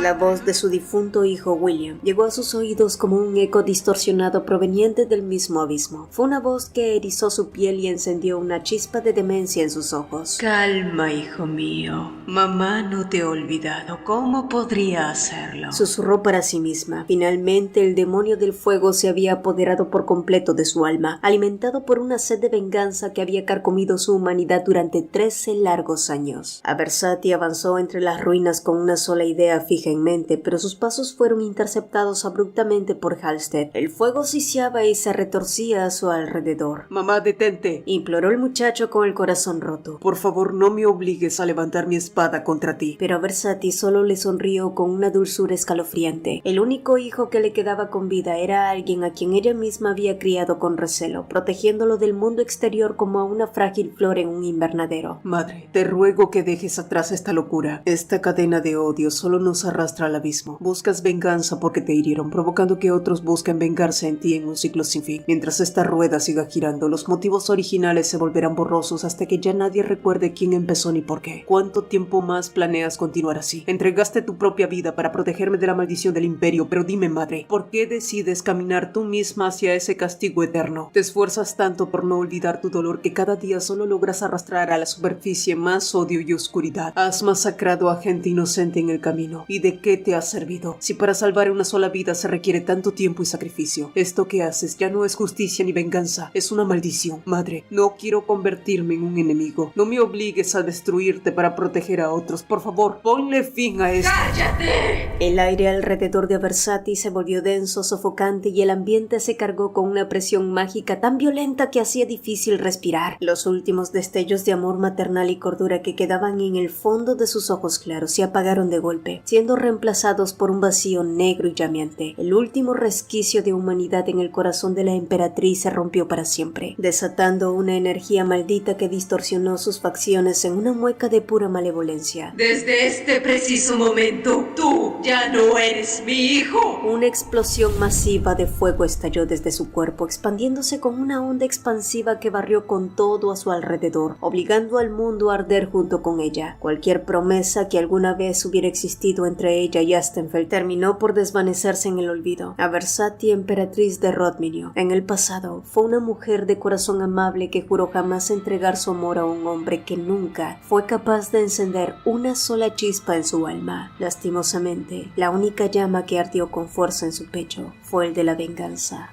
La voz de su difunto hijo William llegó a sus oídos como un eco distorsionado proveniente del mismo abismo. Fue una voz que erizó su piel y encendió una chispa de demencia en sus ojos. Calma, hijo mío. Mamá no te ha olvidado. ¿Cómo podría hacerlo? Susurró para sí misma. Finalmente el demonio del fuego se había apoderado por completo de su alma, alimentado por una sed de venganza que había carcomido su humanidad durante 13 largos años. Aversati avanzó entre las ruinas con una sola idea fija en mente, pero sus pasos fueron interceptados abruptamente por Halstead. El fuego siciaba y se retorcía a su alrededor. Mamá, detente. Imploró el muchacho con el corazón roto. Por favor, no me obligues a levantar mi espada contra ti. Pero Aversati solo le sonrió con una dulzura escalofriante. El único hijo que le quedaba con vida era alguien a quien ella misma había criado con recelo, protegiéndolo del mundo exterior como a una frágil flor en un invernadero. Madre, te ruego que dejes atrás esta locura. Esta cadena de odio solo nos arrastra al abismo. Buscas venganza porque te hirieron, provocando que otros busquen vengarse en ti en un ciclo sin fin. Mientras esta rueda siga girando, los motivos originales se volverán borrosos hasta que ya nadie recuerde quién empezó ni por qué. ¿Cuánto tiempo más planeas continuar así? Entregaste tu propia vida para protegerme de la maldición del imperio, pero dime, madre, ¿por qué decides caminar tú misma hacia ese castigo eterno? Te esfuerzas tanto por no olvidar tu dolor que cada día solo logras arrastrar a la superficie más odio y oscuridad. Has masacrado a gente inocente en el camino. ¿Y de qué te ha servido? Si para salvar una sola vida se requiere tanto tiempo y sacrificio. Esto que haces ya no es justicia ni venganza, es una maldición. Madre, no quiero convertirme en un enemigo. No me obligues a destruirte para proteger a otros. Por favor, ponle fin a esto. ¡Cállate! El aire alrededor de Aversati se volvió denso, sofocante, y el ambiente se cargó con una presión mágica tan violenta que hacía difícil respirar. Los últimos destellos de amor maternal y cordura que quedaban en el fondo de sus ojos claros se apagaron de golpe, siendo reemplazados por un vacío negro y llameante. El último resquicio de humanidad en el corazón de la emperatriz se rompió para siempre, desatando una energía maldita que distorsionó sus facciones en una mueca de pura malevolencia. Desde este preciso momento, tú ya no eres mi hijo. Una explosión masiva de fuego estalló desde su cuerpo, expandiéndose con una onda expansiva que barrió con todo a su alrededor, obligando al mundo a arder junto con ella. Cualquier promesa que alguna vez hubiera existido entre ella y Astenfeld terminó por desvanecerse en el olvido. Aversati, emperatriz de Rodminio, en el pasado fue una mujer de corazón amable que juró jamás entregar su amor a un hombre que nunca fue capaz de encender una sola chispa en su alma. Lastimosamente, la única llama que ardió con fuerza en su pecho fue el de la venganza.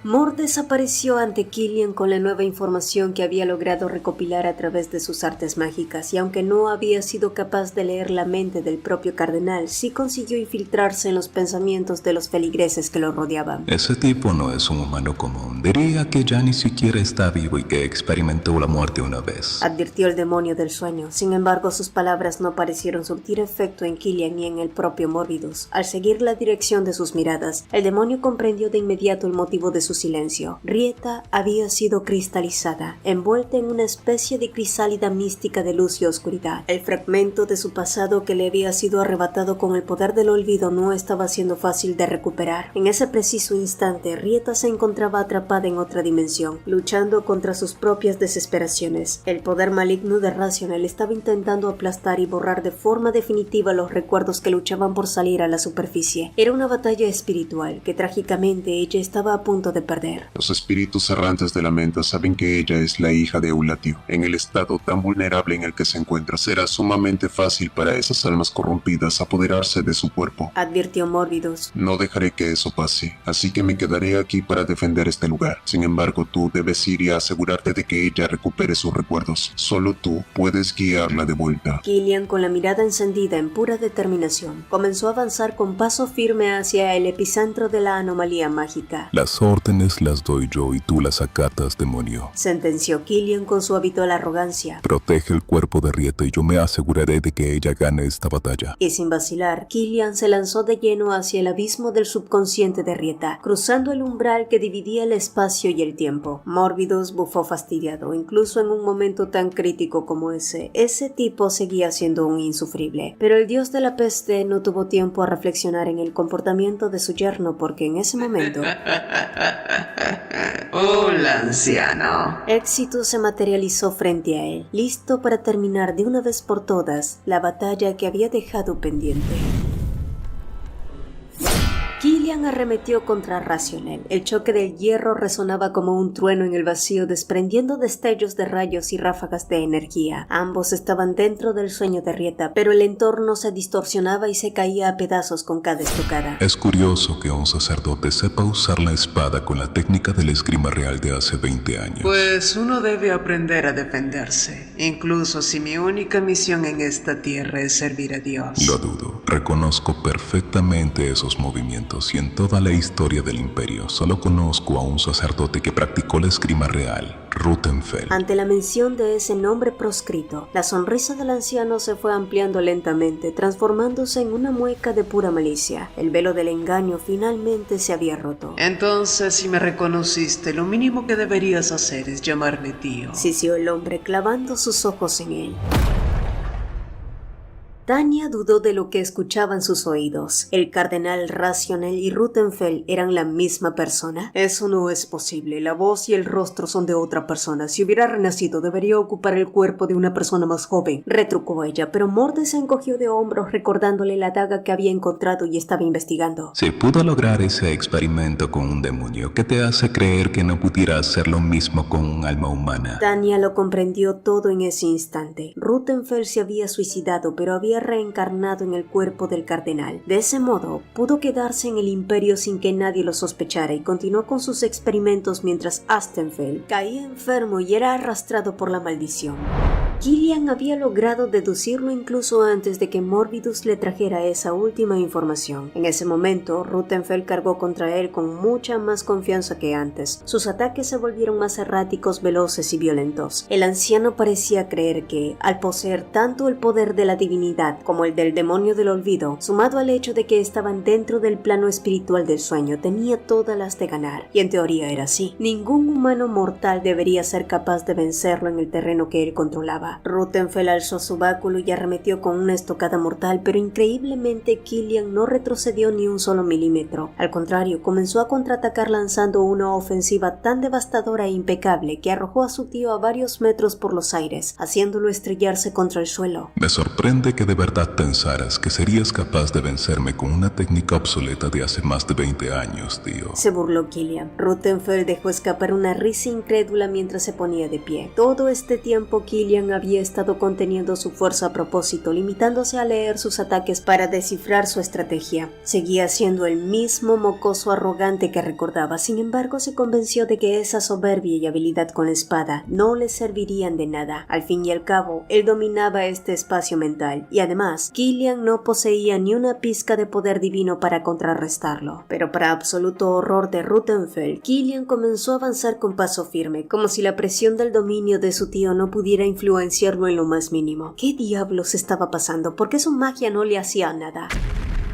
Mor desapareció ante Killian con la nueva información que había logrado recopilar a través de sus artes mágicas, y aunque no había sido capaz de leer la mente del propio cardenal, sí consiguió infiltrarse en los pensamientos de los feligreses que lo rodeaban. Ese tipo no es un humano común. Diría que ya ni siquiera está vivo y que experimentó la muerte una vez, advirtió el demonio del sueño. Sin embargo, sus palabras no parecieron surtir efecto en Killian ni en el propio Morbidus. Al seguir la dirección de sus miradas, el demonio comprendió de inmediato el motivo de su silencio. Rieta había sido cristalizada, envuelta en una especie de crisálida mística de luz y oscuridad. El fragmento de su pasado que le había sido arrebatado con el poder del olvido no estaba siendo fácil de recuperar. En ese preciso instante, Rieta se encontraba atrapada en otra dimensión, luchando contra sus propias desesperaciones. El poder maligno de Raziel estaba intentando aplastar y borrar de forma definitiva los recuerdos que luchaban por salir a la superficie. Era una batalla espiritual que trágicamente ella estaba a punto de perder. Los espíritus errantes de la menta saben que ella es la hija de Eulatio. En el estado tan vulnerable en el que se encuentra, será sumamente fácil para esas almas corrompidas apoderarse de su cuerpo, advirtió Morbidus. No dejaré que eso pase, así que me quedaré aquí para defender este lugar. Sin embargo, tú debes ir y asegurarte de que ella recupere sus recuerdos. Solo tú puedes guiarla de vuelta. Killian, con la mirada encendida en pura determinación, comenzó a avanzar con paso firme hacia el epicentro de la anomalía mágica. Las órdenes órdenes las doy yo y tú las acatas, demonio. Sentenció Killian con su habitual arrogancia. Protege el cuerpo de Rieta y yo me aseguraré de que ella gane esta batalla. Y sin vacilar, Killian se lanzó de lleno hacia el abismo del subconsciente de Rieta, cruzando el umbral que dividía el espacio y el tiempo. Morbidus bufó fastidiado. Incluso en un momento tan crítico como ese tipo seguía siendo un insufrible. Pero el dios de la peste no tuvo tiempo a reflexionar en el comportamiento de su yerno, porque en ese momento Hola, anciano. Éxito se materializó frente a él, listo para terminar de una vez por todas la batalla que había dejado pendiente. Killian arremetió contra Raziel. El choque del hierro resonaba como un trueno en el vacío, desprendiendo destellos de rayos y ráfagas de energía. Ambos estaban dentro del sueño de Rieta, pero el entorno se distorsionaba y se caía a pedazos con cada estocada. Es curioso que un sacerdote sepa usar la espada con la técnica del esgrima real de hace 20 años. Pues uno debe aprender a defenderse, incluso si mi única misión en esta tierra es servir a Dios. Lo dudo. Reconozco perfectamente esos movimientos y en toda la historia del imperio solo conozco a un sacerdote que practicó la esgrima real, Rutenfell. Ante la mención de ese nombre proscrito, la sonrisa del anciano se fue ampliando lentamente, transformándose en una mueca de pura malicia. El velo del engaño finalmente se había roto. Entonces, si me reconociste, lo mínimo que deberías hacer es llamarme tío. Sisió el hombre clavando sus ojos en él. Tanya dudó de lo que escuchaban sus oídos. ¿El cardenal Raziel y Rutenfell eran la misma persona? Eso no es posible. La voz y el rostro son de otra persona. Si hubiera renacido, debería ocupar el cuerpo de una persona más joven, retrucó ella, pero Morde se encogió de hombros recordándole la daga que había encontrado y estaba investigando. Si pudo lograr ese experimento con un demonio, ¿qué te hace creer que no pudiera hacer lo mismo con un alma humana? Tanya lo comprendió todo en ese instante. Rutenfell se había suicidado, pero había reencarnado en el cuerpo del cardenal. De ese modo, pudo quedarse en el imperio sin que nadie lo sospechara y continuó con sus experimentos mientras Astenfell caía enfermo y era arrastrado por la maldición. Killian había logrado deducirlo incluso antes de que Morbidus le trajera esa última información. En ese momento, Rutenfell cargó contra él con mucha más confianza que antes. Sus ataques se volvieron más erráticos, veloces y violentos. El anciano parecía creer que, al poseer tanto el poder de la divinidad como el del demonio del olvido, sumado al hecho de que estaban dentro del plano espiritual del sueño, tenía todas las de ganar. Y en teoría era así. Ningún humano mortal debería ser capaz de vencerlo en el terreno que él controlaba. Rutenfell alzó su báculo y arremetió con una estocada mortal, pero increíblemente Killian no retrocedió ni un solo milímetro. Al contrario, comenzó a contraatacar lanzando una ofensiva tan devastadora e impecable que arrojó a su tío a varios metros por los aires, haciéndolo estrellarse contra el suelo. Me sorprende que de verdad pensaras que serías capaz de vencerme con una técnica obsoleta de hace más de 20 años, tío. Se burló Killian. Rutenfell dejó escapar una risa incrédula mientras se ponía de pie. Todo este tiempo Killian había estado conteniendo su fuerza a propósito, limitándose a leer sus ataques para descifrar su estrategia. Seguía siendo el mismo mocoso arrogante que recordaba, sin embargo se convenció de que esa soberbia y habilidad con la espada no le servirían de nada. Al fin y al cabo, él dominaba este espacio mental, y además, Killian no poseía ni una pizca de poder divino para contrarrestarlo. Pero para absoluto horror de Rutenfell, Killian comenzó a avanzar con paso firme, como si la presión del dominio de su tío no pudiera influenciarlo en lo más mínimo. ¿Qué diablos estaba pasando? ¿Por qué su magia no le hacía nada?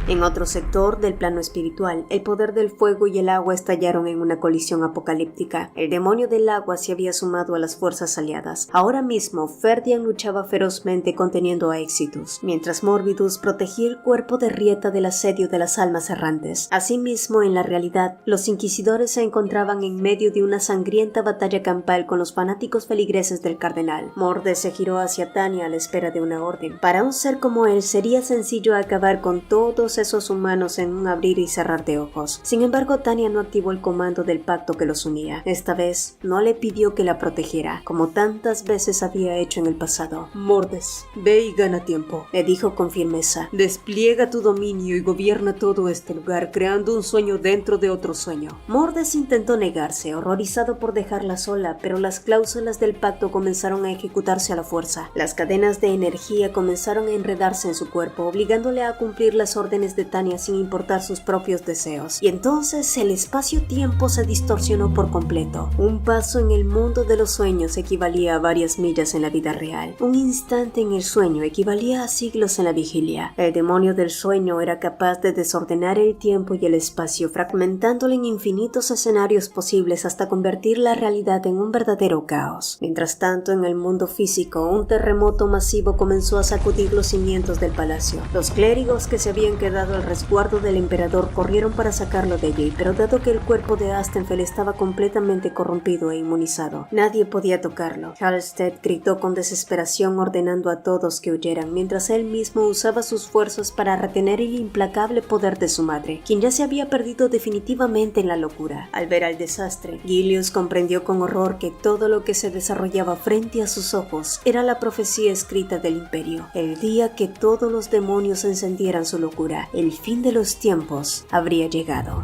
En otro sector del plano espiritual, el poder del fuego y el agua estallaron en una colisión apocalíptica. El demonio del agua se había sumado a las fuerzas aliadas. Ahora mismo, Ferdian luchaba ferozmente conteniendo a Exitus, mientras Morbidus protegía el cuerpo de Rieta del asedio de las almas errantes. Asimismo, en la realidad, los inquisidores se encontraban en medio de una sangrienta batalla campal con los fanáticos feligreses del cardenal. Morde se giró hacia Tanya a la espera de una orden. Para un ser como él, sería sencillo acabar con todos esos humanos en un abrir y cerrar de ojos. Sin embargo, Tanya no activó el comando del pacto que los unía. Esta vez, no le pidió que la protegiera, como tantas veces había hecho en el pasado. Mordes, ve y gana tiempo, le dijo con firmeza. Despliega tu dominio y gobierna todo este lugar, creando un sueño dentro de otro sueño. Mordes intentó negarse, horrorizado por dejarla sola, pero las cláusulas del pacto comenzaron a ejecutarse a la fuerza. Las cadenas de energía comenzaron a enredarse en su cuerpo, obligándole a cumplir las órdenes órdenes de Tanya sin importar sus propios deseos. Y entonces el espacio-tiempo se distorsionó por completo. Un paso en el mundo de los sueños equivalía a varias millas en la vida real. Un instante en el sueño equivalía a siglos en la vigilia. El demonio del sueño era capaz de desordenar el tiempo y el espacio, fragmentándolo en infinitos escenarios posibles hasta convertir la realidad en un verdadero caos. Mientras tanto, en el mundo físico, un terremoto masivo comenzó a sacudir los cimientos del palacio. Los clérigos que se habían quedado al resguardo del emperador corrieron para sacarlo de allí, pero dado que el cuerpo de Astenfeld estaba completamente corrompido e inmunizado, nadie podía tocarlo. Halstead gritó con desesperación ordenando a todos que huyeran, mientras él mismo usaba sus fuerzas para retener el implacable poder de su madre, quien ya se había perdido definitivamente en la locura. Al ver al desastre, Gilius comprendió con horror que todo lo que se desarrollaba frente a sus ojos era la profecía escrita del Imperio. El día que todos los demonios encendieran su locura, el fin de los tiempos habría llegado.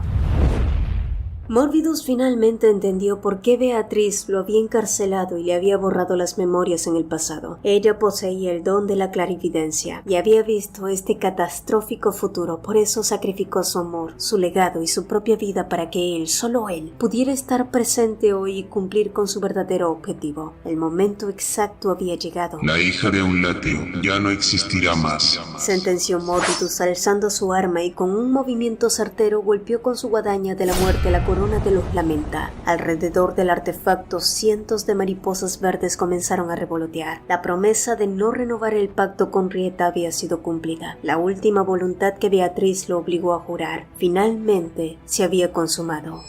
Morbidus finalmente entendió por qué Beatriz lo había encarcelado y le había borrado las memorias en el pasado. Ella poseía el don de la clarividencia y había visto este catastrófico futuro, por eso sacrificó su amor, su legado y su propia vida para que él, solo él, pudiera estar presente hoy y cumplir con su verdadero objetivo. El momento exacto había llegado. La hija de un latio ya no existirá más, sentenció Morbidus alzando su arma y con un movimiento certero golpeó con su guadaña de la muerte la corona de los Lamenta. Alrededor del artefacto, cientos de mariposas verdes comenzaron a revolotear. La promesa de no renovar el pacto con Rieta había sido cumplida. La última voluntad que Beatriz lo obligó a jurar, finalmente se había consumado.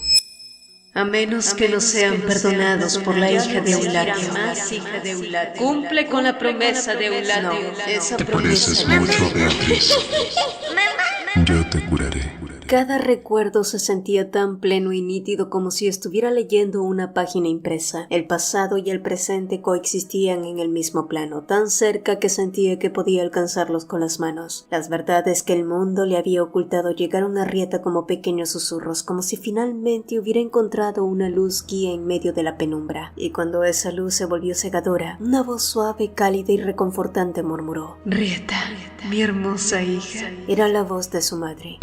A menos que no sean perdonados por la hija de Eulatio. Cumple con la promesa de Eulatio. Esa te promesa. pareces mucho a Beatriz. Yo te curaré. Cada recuerdo se sentía tan pleno y nítido como si estuviera leyendo una página impresa. El pasado y el presente coexistían en el mismo plano, tan cerca que sentía que podía alcanzarlos con las manos. Las verdades que el mundo le había ocultado llegaron a Rieta como pequeños susurros, como si finalmente hubiera encontrado una luz guía en medio de la penumbra. Y cuando esa luz se volvió cegadora, una voz suave, cálida y reconfortante murmuró: Rieta, mi hermosa hija. Era la voz de su madre.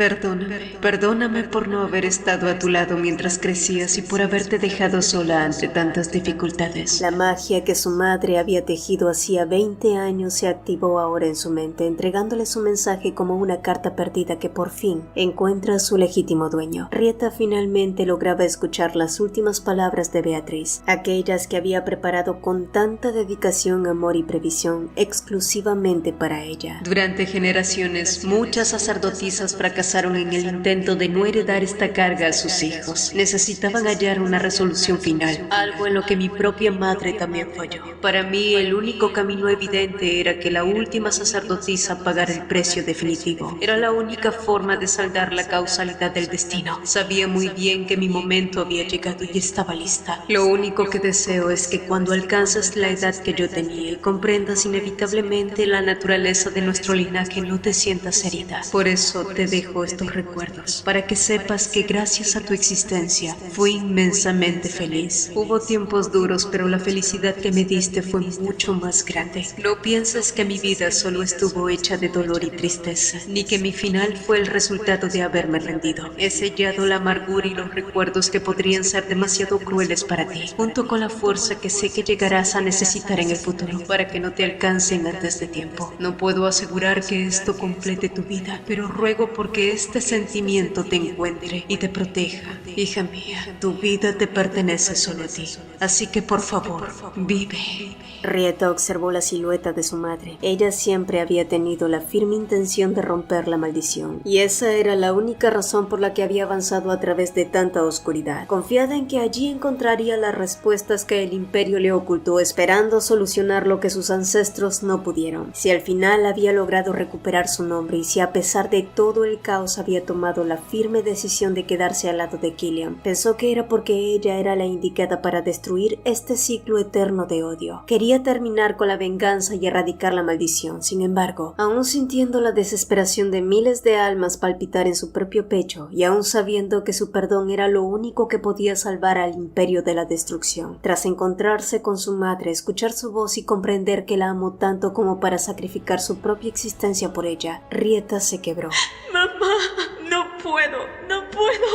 Perdóname por no haber estado a tu lado mientras crecías y por haberte dejado sola ante tantas dificultades. La magia que su madre había tejido hacía 20 años se activó ahora en su mente, entregándole su mensaje como una carta perdida que por fin encuentra a su legítimo dueño. Rieta finalmente lograba escuchar las últimas palabras de Beatriz, aquellas que había preparado con tanta dedicación, amor y previsión exclusivamente para ella. Durante generaciones, muchas sacerdotisas fracasaron en el intento de no heredar esta carga a sus hijos. Necesitaban hallar una resolución final, algo en lo que mi propia madre también falló. Para mí, el único camino evidente era que la última sacerdotisa pagara el precio definitivo. Era la única forma de saldar la causalidad del destino. Sabía muy bien que mi momento había llegado y estaba lista. Lo único que deseo es que cuando alcances la edad que yo tenía y comprendas inevitablemente la naturaleza de nuestro linaje, no te sientas herida. Por eso te dejo estos recuerdos, para que sepas que gracias a tu existencia fui inmensamente feliz. Hubo tiempos duros, pero la felicidad que me diste fue mucho más grande. No pienses que mi vida solo estuvo hecha de dolor y tristeza, ni que mi final fue el resultado de haberme rendido. He sellado la amargura y los recuerdos que podrían ser demasiado crueles para ti, junto con la fuerza que sé que llegarás a necesitar en el futuro, para que no te alcancen antes de tiempo. No puedo asegurar que esto complete tu vida, pero ruego porque este sentimiento te encuentre y te proteja. Hija mía, tu vida te pertenece solo a ti, así que por favor, vive. Rieta observó la silueta de su madre. Ella siempre había tenido la firme intención de romper la maldición, y esa era la única razón por la que había avanzado a través de tanta oscuridad, confiada en que allí encontraría las respuestas que el Imperio le ocultó, esperando solucionar lo que sus ancestros no pudieron. Si al final había logrado recuperar su nombre y si a pesar de todo el caos había tomado la firme decisión de quedarse al lado de Killian, pensó que era porque ella era la indicada para destruir este ciclo eterno de odio. Quería terminar con la venganza y erradicar la maldición. Sin embargo, aún sintiendo la desesperación de miles de almas palpitar en su propio pecho y aún sabiendo que su perdón era lo único que podía salvar al Imperio de la destrucción, tras encontrarse con su madre, escuchar su voz y comprender que la amó tanto como para sacrificar su propia existencia por ella, Rieta se quebró. ¡Mamá! Mamá, no puedo.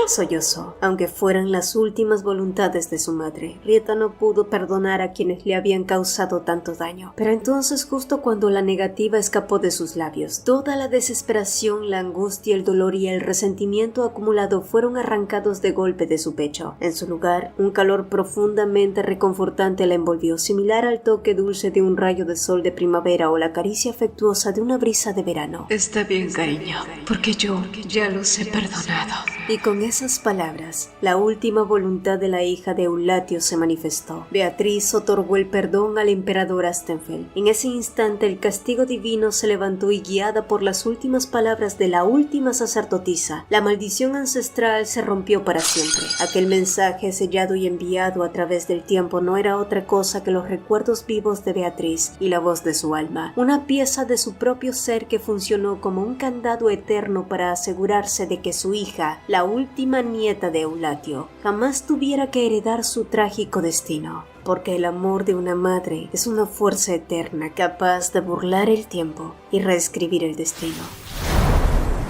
Sollozó. Aunque fueran las últimas voluntades de su madre, Rieta no pudo perdonar a quienes le habían causado tanto daño. Pero entonces, justo cuando la negativa escapó de sus labios, toda la desesperación, la angustia, el dolor y el resentimiento acumulado fueron arrancados de golpe de su pecho. En su lugar, un calor profundamente reconfortante la envolvió, similar al toque dulce de un rayo de sol de primavera o la caricia afectuosa de una brisa de verano. Está bien, cariño, porque yo ya los he perdonado. Y con esas palabras, la última voluntad de la hija de Eulatio se manifestó. Beatriz otorgó el perdón al emperador Astenfeld. En ese instante el castigo divino se levantó y, guiada por las últimas palabras de la última sacerdotisa, la maldición ancestral se rompió para siempre. Aquel mensaje sellado y enviado a través del tiempo no era otra cosa que los recuerdos vivos de Beatriz y la voz de su alma, una pieza de su propio ser que funcionó como un candado eterno para asegurarse de que su hija, la última nieta de Eulatio, jamás tuviera que heredar su trágico destino, porque el amor de una madre es una fuerza eterna capaz de burlar el tiempo y reescribir el destino.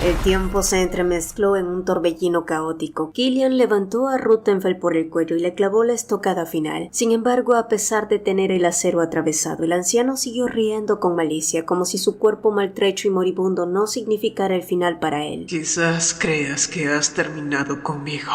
El tiempo se entremezcló en un torbellino caótico. Killian levantó a Ruthenfeld por el cuello y le clavó la estocada final. Sin embargo, a pesar de tener el acero atravesado, el anciano siguió riendo con malicia, como si su cuerpo maltrecho y moribundo no significara el final para él. Quizás creas que has terminado conmigo,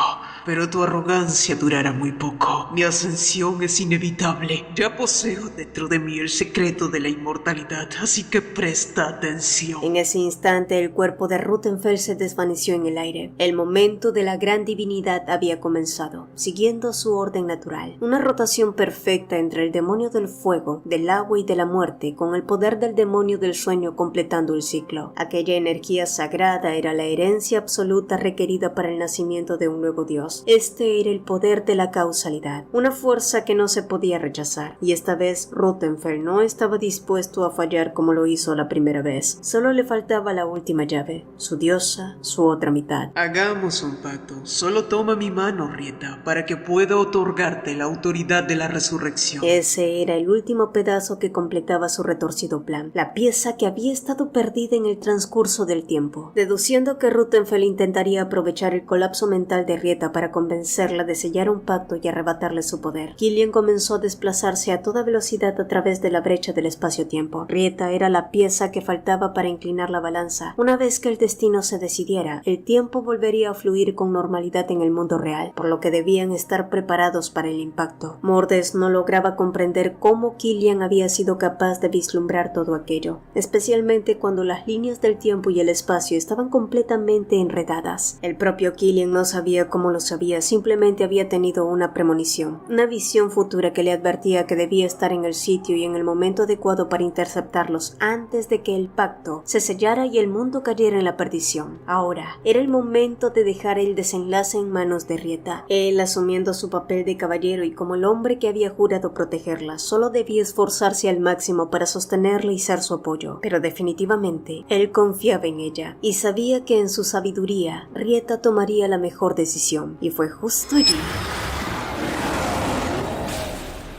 pero tu arrogancia durará muy poco. Mi ascensión es inevitable. Ya poseo dentro de mí el secreto de la inmortalidad, así que presta atención. En ese instante, el cuerpo de Ruthenfeld se desvaneció en el aire. El momento de la gran divinidad había comenzado, siguiendo su orden natural. Una rotación perfecta entre el demonio del fuego, del agua y de la muerte, con el poder del demonio del sueño completando el ciclo. Aquella energía sagrada era la herencia absoluta requerida para el nacimiento de un nuevo dios. Este era el poder de la causalidad, una fuerza que no se podía rechazar. Y esta vez Ruthenfeld no estaba dispuesto a fallar como lo hizo la primera vez. Solo le faltaba la última llave. Su diosa, su otra mitad. Hagamos un pacto. Solo toma mi mano, Rieta, para que pueda otorgarte la autoridad de la resurrección. Ese era el último pedazo que completaba su retorcido plan, la pieza que había estado perdida en el transcurso del tiempo. Deduciendo que Ruthenfeld intentaría aprovechar el colapso mental de Rieta para convencerla de sellar un pacto y arrebatarle su poder, Killian comenzó a desplazarse a toda velocidad a través de la brecha del espacio-tiempo. Rieta era la pieza que faltaba para inclinar la balanza. Una vez que el destino se decidiera, el tiempo volvería a fluir con normalidad en el mundo real, por lo que debían estar preparados para el impacto. Mordes no lograba comprender cómo Killian había sido capaz de vislumbrar todo aquello, especialmente cuando las líneas del tiempo y el espacio estaban completamente enredadas. El propio Killian no sabía cómo lo sabía, simplemente había tenido una premonición, una visión futura que le advertía que debía estar en el sitio y en el momento adecuado para interceptarlos antes de que el pacto se sellara y el mundo cayera en la perdición. Ahora era el momento de dejar el desenlace en manos de Rieta. Él, asumiendo su papel de caballero y como el hombre que había jurado protegerla, solo debía esforzarse al máximo para sostenerla y ser su apoyo. Pero definitivamente, él confiaba en ella y sabía que en su sabiduría, Rieta tomaría la mejor decisión. Y fue justo allí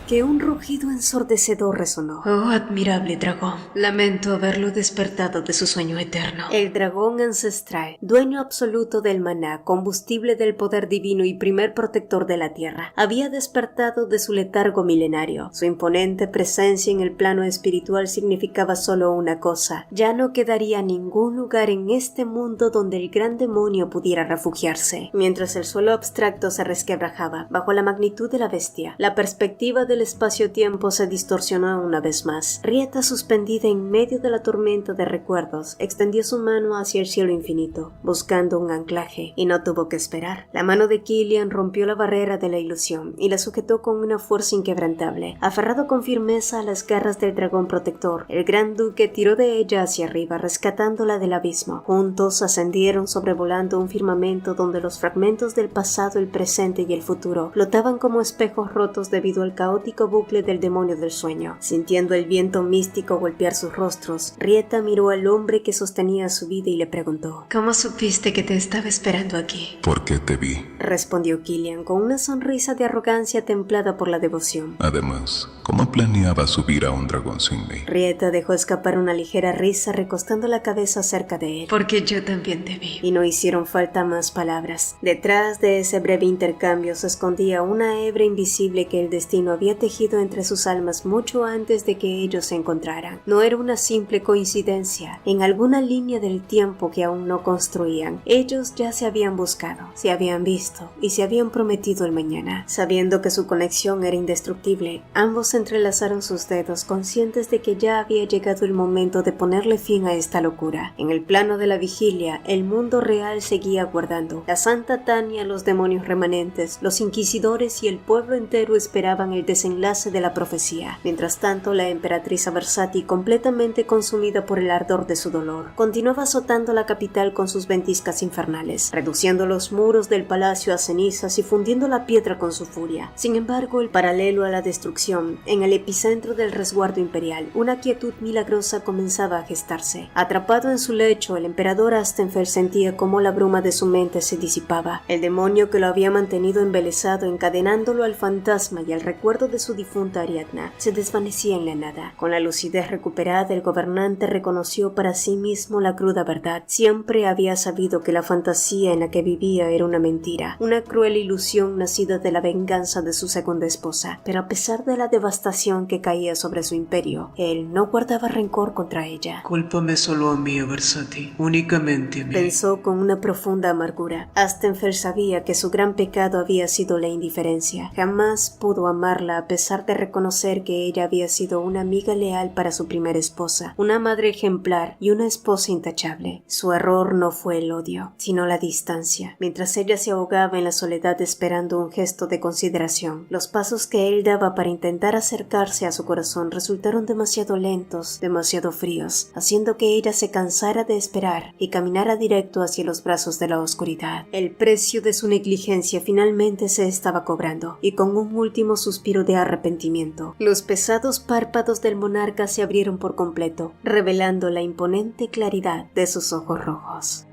que un rugido ensordecedor resonó. Oh, admirable dragón. Lamento haberlo despertado de su sueño eterno. El dragón ancestral, dueño absoluto del maná, combustible del poder divino y primer protector de la tierra, había despertado de su letargo milenario. Su imponente presencia en el plano espiritual significaba solo una cosa: ya no quedaría ningún lugar en este mundo donde el gran demonio pudiera refugiarse. Mientras el suelo abstracto se resquebrajaba bajo la magnitud de la bestia, la perspectiva del espacio-tiempo se distorsionó una vez más. Rieta, suspendida en medio de la tormenta de recuerdos, extendió su mano hacia el cielo infinito, buscando un anclaje, y no tuvo que esperar. La mano de Killian rompió la barrera de la ilusión y la sujetó con una fuerza inquebrantable. Aferrado con firmeza a las garras del dragón protector, el gran duque tiró de ella hacia arriba, rescatándola del abismo. Juntos ascendieron sobrevolando un firmamento donde los fragmentos del pasado, el presente y el futuro flotaban como espejos rotos debido al caótico fatídico bucle del demonio del sueño. Sintiendo el viento místico golpear sus rostros, Rieta miró al hombre que sostenía su vida y le preguntó: ¿Cómo supiste que te estaba esperando aquí? Porque te vi. Respondió Killian con una sonrisa de arrogancia templada por la devoción. Además, ¿cómo planeaba subir a un dragón sin mí? Rieta dejó escapar una ligera risa recostando la cabeza cerca de él. Porque yo también te vi. Y no hicieron falta más palabras. Detrás de ese breve intercambio se escondía una hebra invisible que el destino había tejido entre sus almas mucho antes de que ellos se encontraran. No era una simple coincidencia. En alguna línea del tiempo que aún no construían, ellos ya se habían buscado, se habían visto y se habían prometido el mañana. Sabiendo que su conexión era indestructible, ambos entrelazaron sus dedos, conscientes de que ya había llegado el momento de ponerle fin a esta locura. En el plano de la vigilia, el mundo real seguía aguardando. La Santa Tania, los demonios remanentes, los inquisidores y el pueblo entero esperaban el desenlace de la profecía. Mientras tanto, la emperatriz Aversati, completamente consumida por el ardor de su dolor, continuaba azotando la capital con sus ventiscas infernales, reduciendo los muros del palacio a cenizas y fundiendo la piedra con su furia. Sin embargo, el paralelo a la destrucción, en el epicentro del resguardo imperial, una quietud milagrosa comenzaba a gestarse. Atrapado en su lecho, el emperador Astenfeld sentía cómo la bruma de su mente se disipaba. El demonio que lo había mantenido embelesado, encadenándolo al fantasma y al recuerdo de su difunta Ariadna, se desvanecía en la nada. Con la lucidez recuperada, el gobernante reconoció para sí mismo la cruda verdad. Siempre había sabido que la fantasía en la que vivía era una mentira, una cruel ilusión nacida de la venganza de su segunda esposa. Pero a pesar de la devastación que caía sobre su imperio, él no guardaba rencor contra ella. Cúlpame solo a mí, Aversati, únicamente a mí. Pensó con una profunda amargura. Astenfeld sabía que su gran pecado había sido la indiferencia. Jamás pudo amarla a pesar de reconocer que ella había sido una amiga leal para su primera esposa, una madre ejemplar y una esposa intachable. Su error no fue el odio, sino la distancia. Mientras ella se ahogaba en la soledad esperando un gesto de consideración, los pasos que él daba para intentar acercarse a su corazón resultaron demasiado lentos, demasiado fríos, haciendo que ella se cansara de esperar y caminara directo hacia los brazos de la oscuridad. El precio de su negligencia finalmente se estaba cobrando, y con un último suspiro de arrepentimiento, los pesados párpados del monarca se abrieron por completo, revelando la imponente claridad de sus ojos rojos.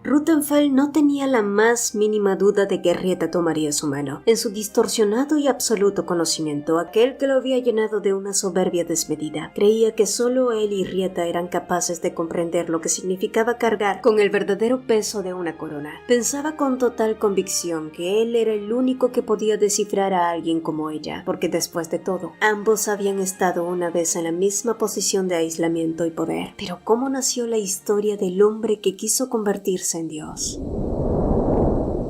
Ruthenfeld no tenía la más mínima duda de que Rieta tomaría su mano. En su distorsionado y absoluto conocimiento, aquel que lo había llenado de una soberbia desmedida, creía que solo él y Rieta eran capaces de comprender lo que significaba cargar con el verdadero peso de una corona. Pensaba con total convicción que él era el único que podía descifrar a alguien como ella, porque después de todo, ambos habían estado una vez en la misma posición de aislamiento y poder. Pero ¿cómo nació la historia del hombre que quiso convertirse en Dios?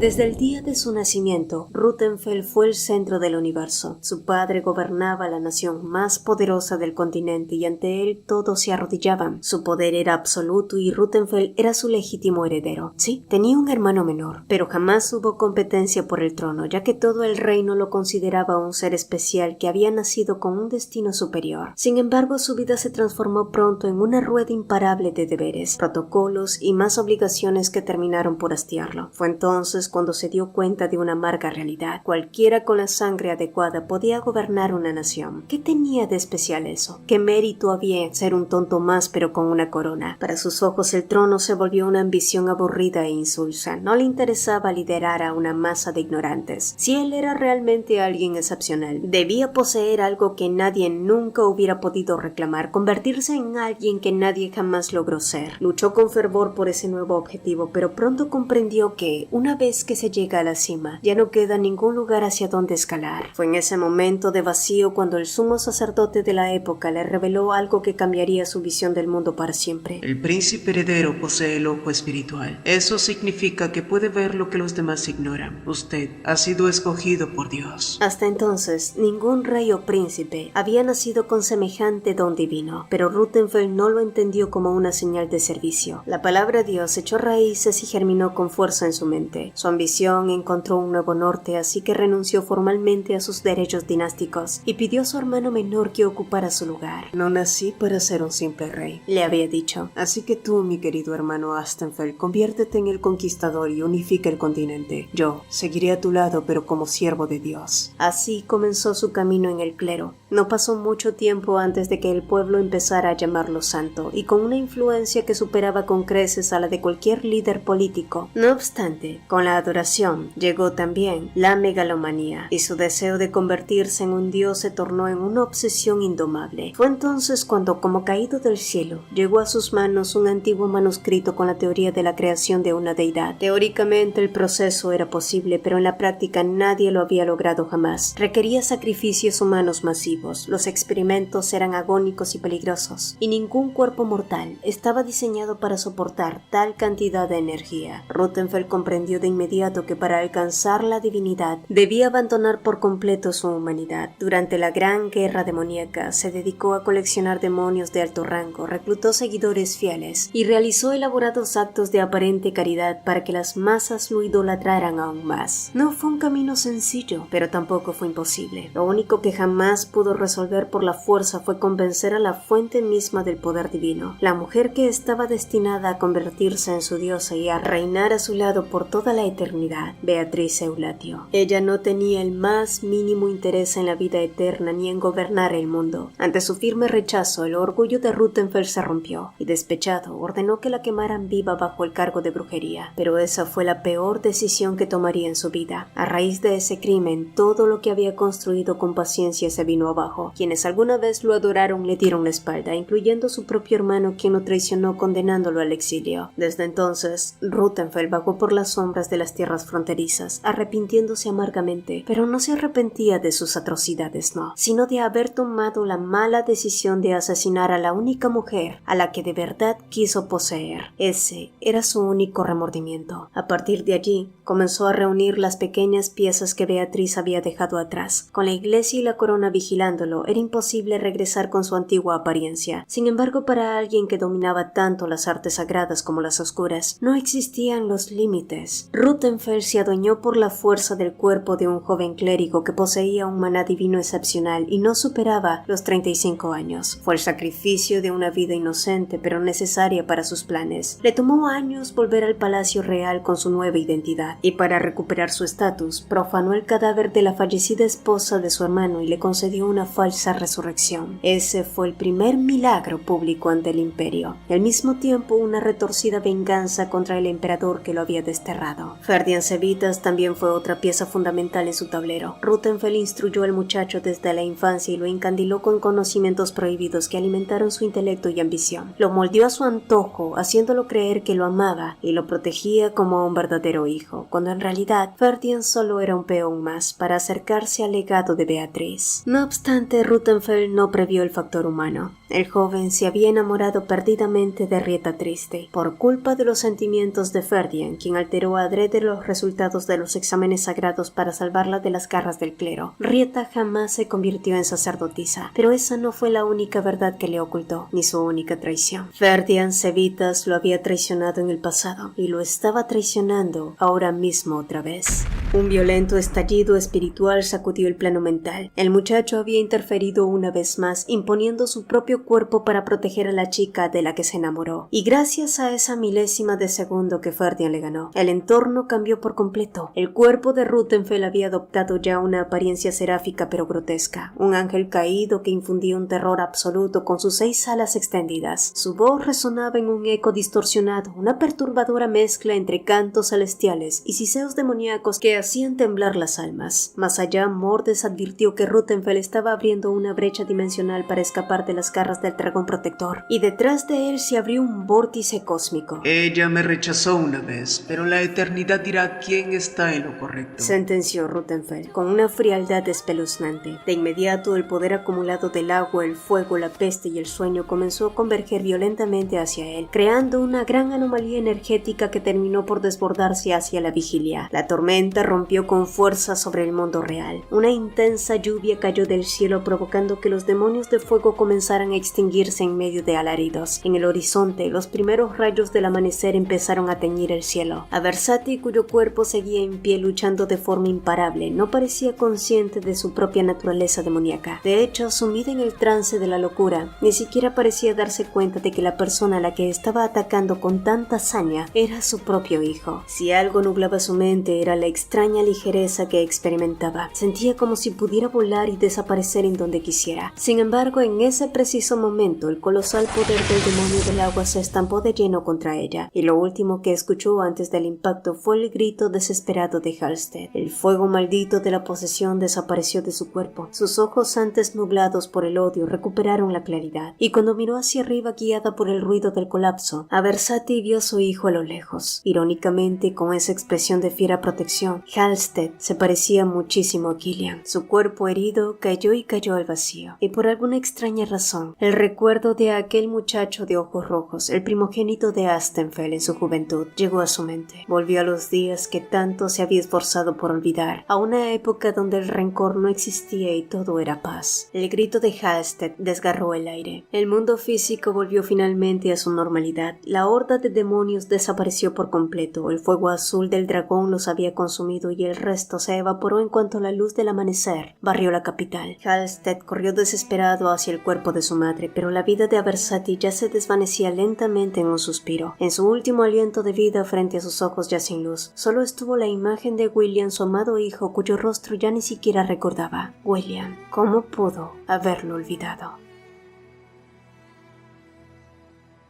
Desde el día de su nacimiento, Ruthenfeld fue el centro del universo. Su padre gobernaba la nación más poderosa del continente y ante él todos se arrodillaban. Su poder era absoluto y Ruthenfeld era su legítimo heredero. Sí, tenía un hermano menor, pero jamás hubo competencia por el trono, ya que todo el reino lo consideraba un ser especial que había nacido con un destino superior. Sin embargo, su vida se transformó pronto en una rueda imparable de deberes, protocolos y más obligaciones que terminaron por hastiarlo. Fue entonces cuando se dio cuenta de una amarga realidad. Cualquiera con la sangre adecuada podía gobernar una nación. ¿Qué tenía de especial eso? ¿Qué mérito había en ser un tonto más pero con una corona? Para sus ojos el trono se volvió una ambición aburrida e insulsa. No le interesaba liderar a una masa de ignorantes. Si él era realmente alguien excepcional, debía poseer algo que nadie nunca hubiera podido reclamar, convertirse en alguien que nadie jamás logró ser. Luchó con fervor por ese nuevo objetivo, pero pronto comprendió que, una vez que se llega a la cima, ya no queda ningún lugar hacia donde escalar. Fue en ese momento de vacío cuando el sumo sacerdote de la época le reveló algo que cambiaría su visión del mundo para siempre. El príncipe heredero posee el ojo espiritual. Eso significa que puede ver lo que los demás ignoran. Usted ha sido escogido por Dios. Hasta entonces, ningún rey o príncipe había nacido con semejante don divino, pero Ruthenfeld no lo entendió como una señal de servicio. La palabra Dios echó raíces y germinó con fuerza en su mente. Su ambición encontró un nuevo norte, así que renunció formalmente a sus derechos dinásticos y pidió a su hermano menor que ocupara su lugar. No nací para ser un simple rey, Le había dicho. así que tú, mi querido hermano Astenfeld, conviértete en el conquistador y unifica el continente. Yo seguiré a tu lado, pero como siervo de Dios. Así comenzó su camino en el clero. No pasó mucho tiempo antes de que el pueblo empezara a llamarlo santo, y con una influencia que superaba con creces a la de cualquier líder político. No obstante, con la adoración llegó también la megalomanía, y su deseo de convertirse en un dios se tornó en una obsesión indomable. Fue entonces cuando, como caído del cielo, llegó a sus manos un antiguo manuscrito con la teoría de la creación de una deidad. Teóricamente el proceso era posible, pero en la práctica nadie lo había logrado jamás. Requería sacrificios humanos masivos, los experimentos eran agónicos y peligrosos, y ningún cuerpo mortal estaba diseñado para soportar tal cantidad de energía. Ruthenfeld comprendió de inmediato que para alcanzar la divinidad debía abandonar por completo su humanidad. Durante la gran guerra demoníaca se dedicó a coleccionar demonios de alto rango, reclutó seguidores fieles y realizó elaborados actos de aparente caridad para que las masas lo idolatraran aún más. No fue un camino sencillo, pero tampoco fue imposible. Lo único que jamás pudo resolver por la fuerza fue convencer a la fuente misma del poder divino, la mujer que estaba destinada a convertirse en su diosa y a reinar a su lado por toda la eternidad, Beatriz Eulatio. Ella no tenía el más mínimo interés en la vida eterna ni en gobernar el mundo. Ante su firme rechazo, el orgullo de Ruthenfeld se rompió y, despechado, ordenó que la quemaran viva bajo el cargo de brujería. Pero esa fue la peor decisión que tomaría en su vida. A raíz de ese crimen, todo lo que había construido con paciencia se vino abajo. Quienes alguna vez lo adoraron le dieron la espalda, incluyendo su propio hermano, quien lo traicionó condenándolo al exilio. Desde entonces, Ruthenfeld vagó por las sombras de las tierras fronterizas, arrepintiéndose amargamente, pero no se arrepentía de sus atrocidades, no, sino de haber tomado la mala decisión de asesinar a la única mujer a la que de verdad quiso poseer. Ese era su único remordimiento. A partir de allí, comenzó a reunir las pequeñas piezas que Beatriz había dejado atrás. Con la iglesia y la corona vigilándolo, era imposible regresar con su antigua apariencia. Sin embargo, para alguien que dominaba tanto las artes sagradas como las oscuras, no existían los límites. Ruthenfeld se adueñó por la fuerza del cuerpo de un joven clérigo que poseía un maná divino excepcional y no superaba los 35 años. Fue el sacrificio de una vida inocente pero necesaria para sus planes. Le tomó años volver al palacio real con su nueva identidad, y para recuperar su estatus, profanó el cadáver de la fallecida esposa de su hermano y le concedió una falsa resurrección. Ese fue el primer milagro público ante el imperio, y al mismo tiempo una retorcida venganza contra el emperador que lo había desterrado. Ferdinand Civitas también fue otra pieza fundamental en su tablero. Ruthenfeld instruyó al muchacho desde la infancia y lo encandiló con conocimientos prohibidos que alimentaron su intelecto y ambición. Lo moldeó a su antojo, haciéndolo creer que lo amaba y lo protegía como a un verdadero hijo, cuando en realidad Ferdinand solo era un peón más para acercarse al legado de Beatriz. No obstante, Ruthenfeld no previó el factor humano. El joven se había enamorado perdidamente de Rieta Triste, por culpa de los sentimientos de Ferdinand, quien alteró adrede los resultados de los exámenes sagrados para salvarla de las garras del clero. Rieta jamás se convirtió en sacerdotisa, pero esa no fue la única verdad que le ocultó, ni su única traición. Ferdinand Civitas lo había traicionado en el pasado, y lo estaba traicionando ahora mismo otra vez. Un violento estallido espiritual sacudió el plano mental. El muchacho había interferido una vez más, imponiendo su propio cuerpo para proteger a la chica de la que se enamoró. Y gracias a esa milésima de segundo que Ferdinand le ganó, el entorno cambió por completo. El cuerpo de Ruthenfeld había adoptado ya una apariencia seráfica pero grotesca. Un ángel caído que infundía un terror absoluto con sus 6 alas extendidas. Su voz resonaba en un eco distorsionado, una perturbadora mezcla entre cantos celestiales y siseos demoníacos que hacían temblar las almas. Más allá, Mordes advirtió que Ruthenfeld estaba abriendo una brecha dimensional para escapar de las garras del dragón protector, y detrás de él se abrió un vórtice cósmico. Ella me rechazó una vez, pero la eternidad dirá quién está en lo correcto, sentenció Ruthenfeld con una frialdad espeluznante. De inmediato, el poder acumulado del agua, el fuego, la peste y el sueño comenzó a converger violentamente hacia él, creando una gran anomalía energética que terminó por desbordarse hacia la vigilia. La tormenta rompió con fuerza sobre el mundo real. Una intensa lluvia cayó del cielo, provocando que los demonios de fuego comenzaran a extinguirse en medio de alaridos. En el horizonte, los primeros rayos del amanecer empezaron a teñir el cielo. Aversati Aversati, cuyo cuerpo seguía en pie luchando de forma imparable, no parecía consciente de su propia naturaleza demoníaca. De hecho, sumida en el trance de la locura, ni siquiera parecía darse cuenta de que la persona a la que estaba atacando con tanta hazaña era su propio hijo. Si algo nublaba su mente era la extraña ligereza que experimentaba. Sentía como si pudiera volar y desaparecer en donde quisiera. Sin embargo, en ese preciso momento, el colosal poder del demonio del agua se estampó de lleno contra ella, y lo último que escuchó antes del impacto fue el grito desesperado de Halstead. El fuego maldito de la posesión desapareció de su cuerpo. Sus ojos, antes nublados por el odio, recuperaron la claridad, y cuando miró hacia arriba guiada por el ruido del colapso, Aversati vio a su hijo a lo lejos. Irónicamente, con esa expresión de fiera protección, Halstead se parecía muchísimo a Killian. Su cuerpo herido cayó al vacío, y por alguna extraña razón, el recuerdo de aquel muchacho de ojos rojos, el primogénito de Astenfell en su juventud, llegó a su mente. Volvió a los días que tanto se había esforzado por olvidar, a una época donde el rencor no existía y todo era paz. El grito de Halstead desgarró el aire. El mundo físico volvió finalmente a su normalidad. La horda de demonios desapareció por completo. El fuego azul del dragón los había consumido y el resto se evaporó en cuanto la luz del amanecer barrió la capital. Halstead corrió desesperado hacia el cuerpo de su madre, pero la vida de Aversati ya se desvanecía lentamente en un suspiro. En su último aliento de vida, frente a sus ojos ya sin luz, solo estuvo la imagen de William, su amado hijo, cuyo rostro ya ni siquiera recordaba. William, ¿cómo pudo haberlo olvidado?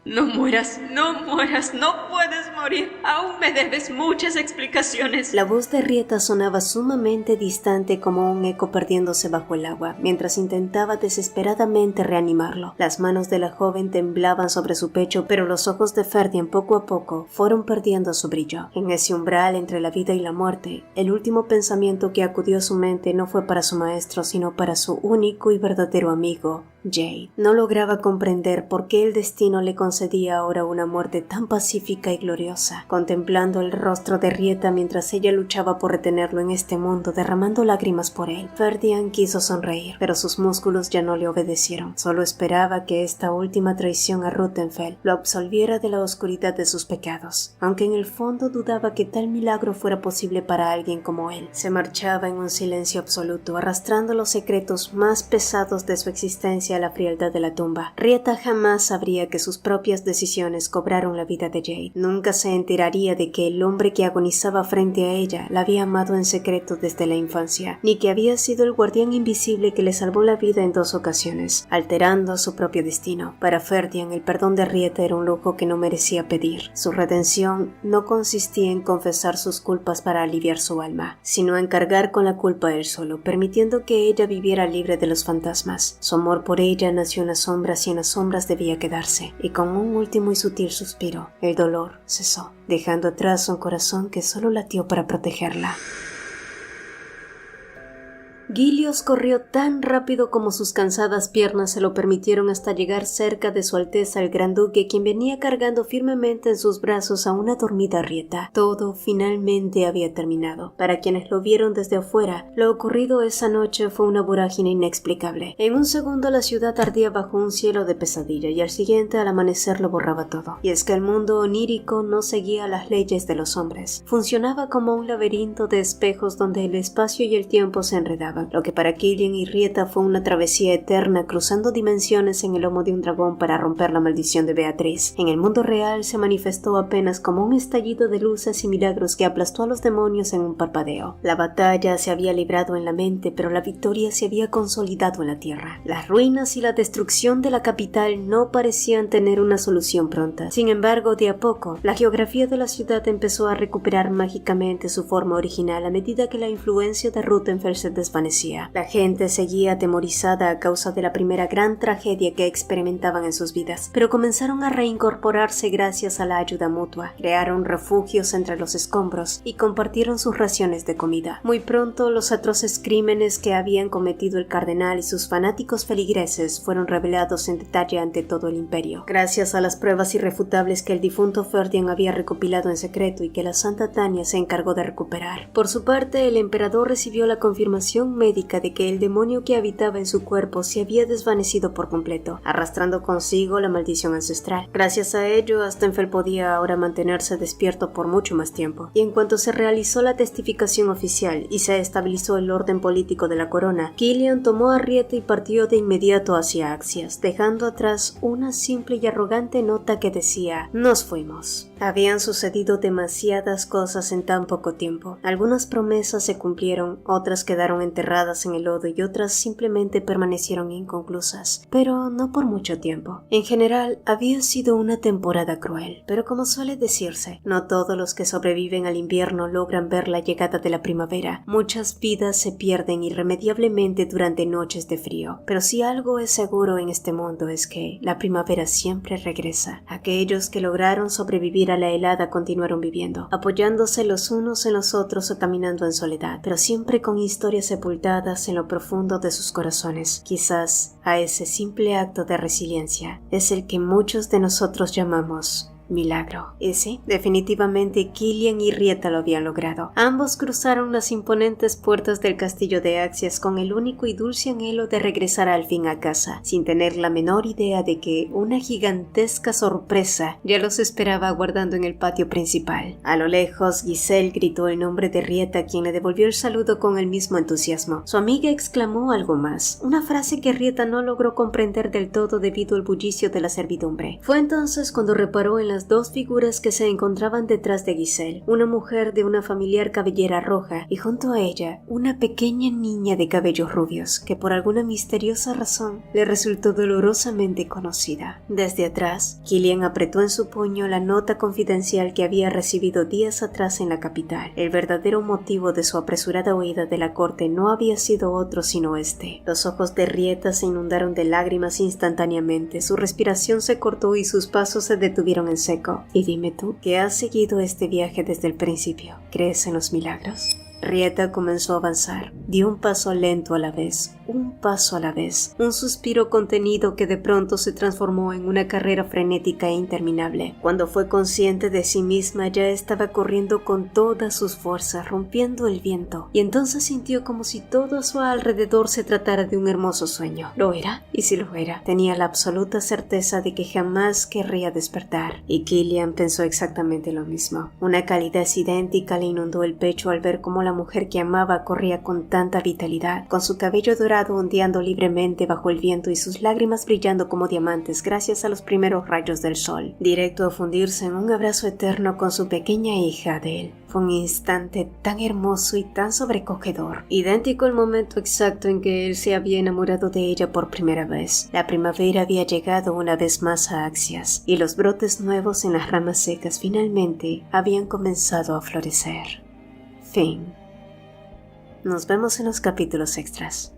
No mueras, no mueras, no puedes morir. Aún me debes muchas explicaciones. La voz de Rieta sonaba sumamente distante como un eco perdiéndose bajo el agua, mientras intentaba desesperadamente reanimarlo. Las manos de la joven temblaban sobre su pecho, pero los ojos de Ferdinand poco a poco fueron perdiendo su brillo. En ese umbral entre la vida y la muerte, el último pensamiento que acudió a su mente no fue para su maestro, sino para su único y verdadero amigo, Jade. No lograba comprender por qué el destino le concedía ahora una muerte tan pacífica y gloriosa. Contemplando el rostro de Rieta mientras ella luchaba por retenerlo en este mundo, derramando lágrimas por él, Ferdinand quiso sonreír, pero sus músculos ya no le obedecieron. Solo esperaba que esta última traición a Ruthenfeld lo absolviera de la oscuridad de sus pecados, aunque en el fondo dudaba que tal milagro fuera posible para alguien como él. Se marchaba en un silencio absoluto, arrastrando los secretos más pesados de su existencia a la frialdad de la tumba. Rieta jamás sabría que sus propias decisiones cobraron la vida de Jade. Nunca se enteraría de que el hombre que agonizaba frente a ella la había amado en secreto desde la infancia, ni que había sido el guardián invisible que le salvó la vida en 2 ocasiones, alterando su propio destino. Para Ferdinand, el perdón de Rieta era un lujo que no merecía pedir. Su redención no consistía en confesar sus culpas para aliviar su alma, sino en cargar con la culpa él solo, permitiendo que ella viviera libre de los fantasmas. Su amor por ella nació en las sombras y en las sombras debía quedarse, y con un último y sutil suspiro, el dolor cesó, dejando atrás un corazón que solo latió para protegerla. Gilios corrió tan rápido como sus cansadas piernas se lo permitieron hasta llegar cerca de su Alteza el Gran Duque, quien venía cargando firmemente en sus brazos a una dormida Rieta. Todo finalmente había terminado. Para quienes lo vieron desde afuera, lo ocurrido esa noche fue una vorágine inexplicable. En un segundo la ciudad ardía bajo un cielo de pesadilla y al siguiente al amanecer lo borraba todo. Y es que el mundo onírico no seguía las leyes de los hombres. Funcionaba como un laberinto de espejos donde el espacio y el tiempo se enredaban. Lo que para Killian y Rieta fue una travesía eterna cruzando dimensiones en el lomo de un dragón para romper la maldición de Beatriz. En el mundo real se manifestó apenas como un estallido de luces y milagros que aplastó a los demonios en un parpadeo. La batalla se había librado en la mente, pero la victoria se había consolidado en la tierra. Las ruinas y la destrucción de la capital no parecían tener una solución pronta. Sin embargo, de a poco, la geografía de la ciudad empezó a recuperar mágicamente su forma original a medida que la influencia de Ruthenfeld se desvanecía. La gente seguía atemorizada a causa de la primera gran tragedia que experimentaban en sus vidas, pero comenzaron a reincorporarse gracias a la ayuda mutua. Crearon refugios entre los escombros y compartieron sus raciones de comida. Muy pronto, los atroces crímenes que habían cometido el cardenal y sus fanáticos feligreses fueron revelados en detalle ante todo el imperio. Gracias a las pruebas irrefutables que el difunto Ferdinand había recopilado en secreto y que la Santa Tania se encargó de recuperar. Por su parte, el emperador recibió la confirmación médica de que el demonio que habitaba en su cuerpo se había desvanecido por completo, arrastrando consigo la maldición ancestral. Gracias a ello, Astenfeld podía ahora mantenerse despierto por mucho más tiempo. Y en cuanto se realizó la testificación oficial y se estabilizó el orden político de la corona, Killian tomó a Rieta y partió de inmediato hacia Axias, dejando atrás una simple y arrogante nota que decía: «Nos fuimos». Habían sucedido demasiadas cosas en tan poco tiempo. Algunas promesas se cumplieron, otras quedaron enterradas en el lodo y otras simplemente permanecieron inconclusas, pero no por mucho tiempo. En general, había sido una temporada cruel, pero como suele decirse, no todos los que sobreviven al invierno logran ver la llegada de la primavera. Muchas vidas se pierden irremediablemente durante noches de frío, pero si algo es seguro en este mundo es que la primavera siempre regresa. Aquellos que lograron sobrevivir a la helada continuaron viviendo, apoyándose los unos en los otros o caminando en soledad, pero siempre con historias sepultadas en lo profundo de sus corazones. Quizás a ese simple acto de resiliencia es el que muchos de nosotros llamamos milagro. Y sí, definitivamente Killian y Rieta lo habían logrado. Ambos cruzaron las imponentes puertas del castillo de Axias con el único y dulce anhelo de regresar al fin a casa, sin tener la menor idea de que una gigantesca sorpresa ya los esperaba aguardando en el patio principal. A lo lejos, Giselle gritó el nombre de Rieta, quien le devolvió el saludo con el mismo entusiasmo. Su amiga exclamó algo más, una frase que Rieta no logró comprender del todo debido al bullicio de la servidumbre. Fue entonces cuando reparó en las dos figuras que se encontraban detrás de Giselle, una mujer de una familiar cabellera roja y junto a ella una pequeña niña de cabellos rubios que por alguna misteriosa razón le resultó dolorosamente conocida. Desde atrás, Killian apretó en su puño la nota confidencial que había recibido días atrás en la capital. El verdadero motivo de su apresurada huida de la corte no había sido otro sino este. Los ojos de Rieta se inundaron de lágrimas instantáneamente, su respiración se cortó y sus pasos se detuvieron en seco. Y dime tú, que has seguido este viaje desde el principio, ¿crees en los milagros? Rieta comenzó a avanzar, dio un paso lento a la vez, un paso a la vez, un suspiro contenido que de pronto se transformó en una carrera frenética e interminable. Cuando fue consciente de sí misma ya estaba corriendo con todas sus fuerzas, rompiendo el viento, y entonces sintió como si todo a su alrededor se tratara de un hermoso sueño. ¿Lo era? Y si lo era, tenía la absoluta certeza de que jamás querría despertar, y Killian pensó exactamente lo mismo. Una calidez idéntica le inundó el pecho al ver cómo la mujer que amaba corría con tanta vitalidad, con su cabello dorado ondeando libremente bajo el viento y sus lágrimas brillando como diamantes gracias a los primeros rayos del sol, directo a fundirse en un abrazo eterno con su pequeña hija Adele. Fue un instante tan hermoso y tan sobrecogedor, idéntico al momento exacto en que él se había enamorado de ella por primera vez. La primavera había llegado una vez más a Axias, y los brotes nuevos en las ramas secas finalmente habían comenzado a florecer. Fin. Nos vemos en los capítulos extras.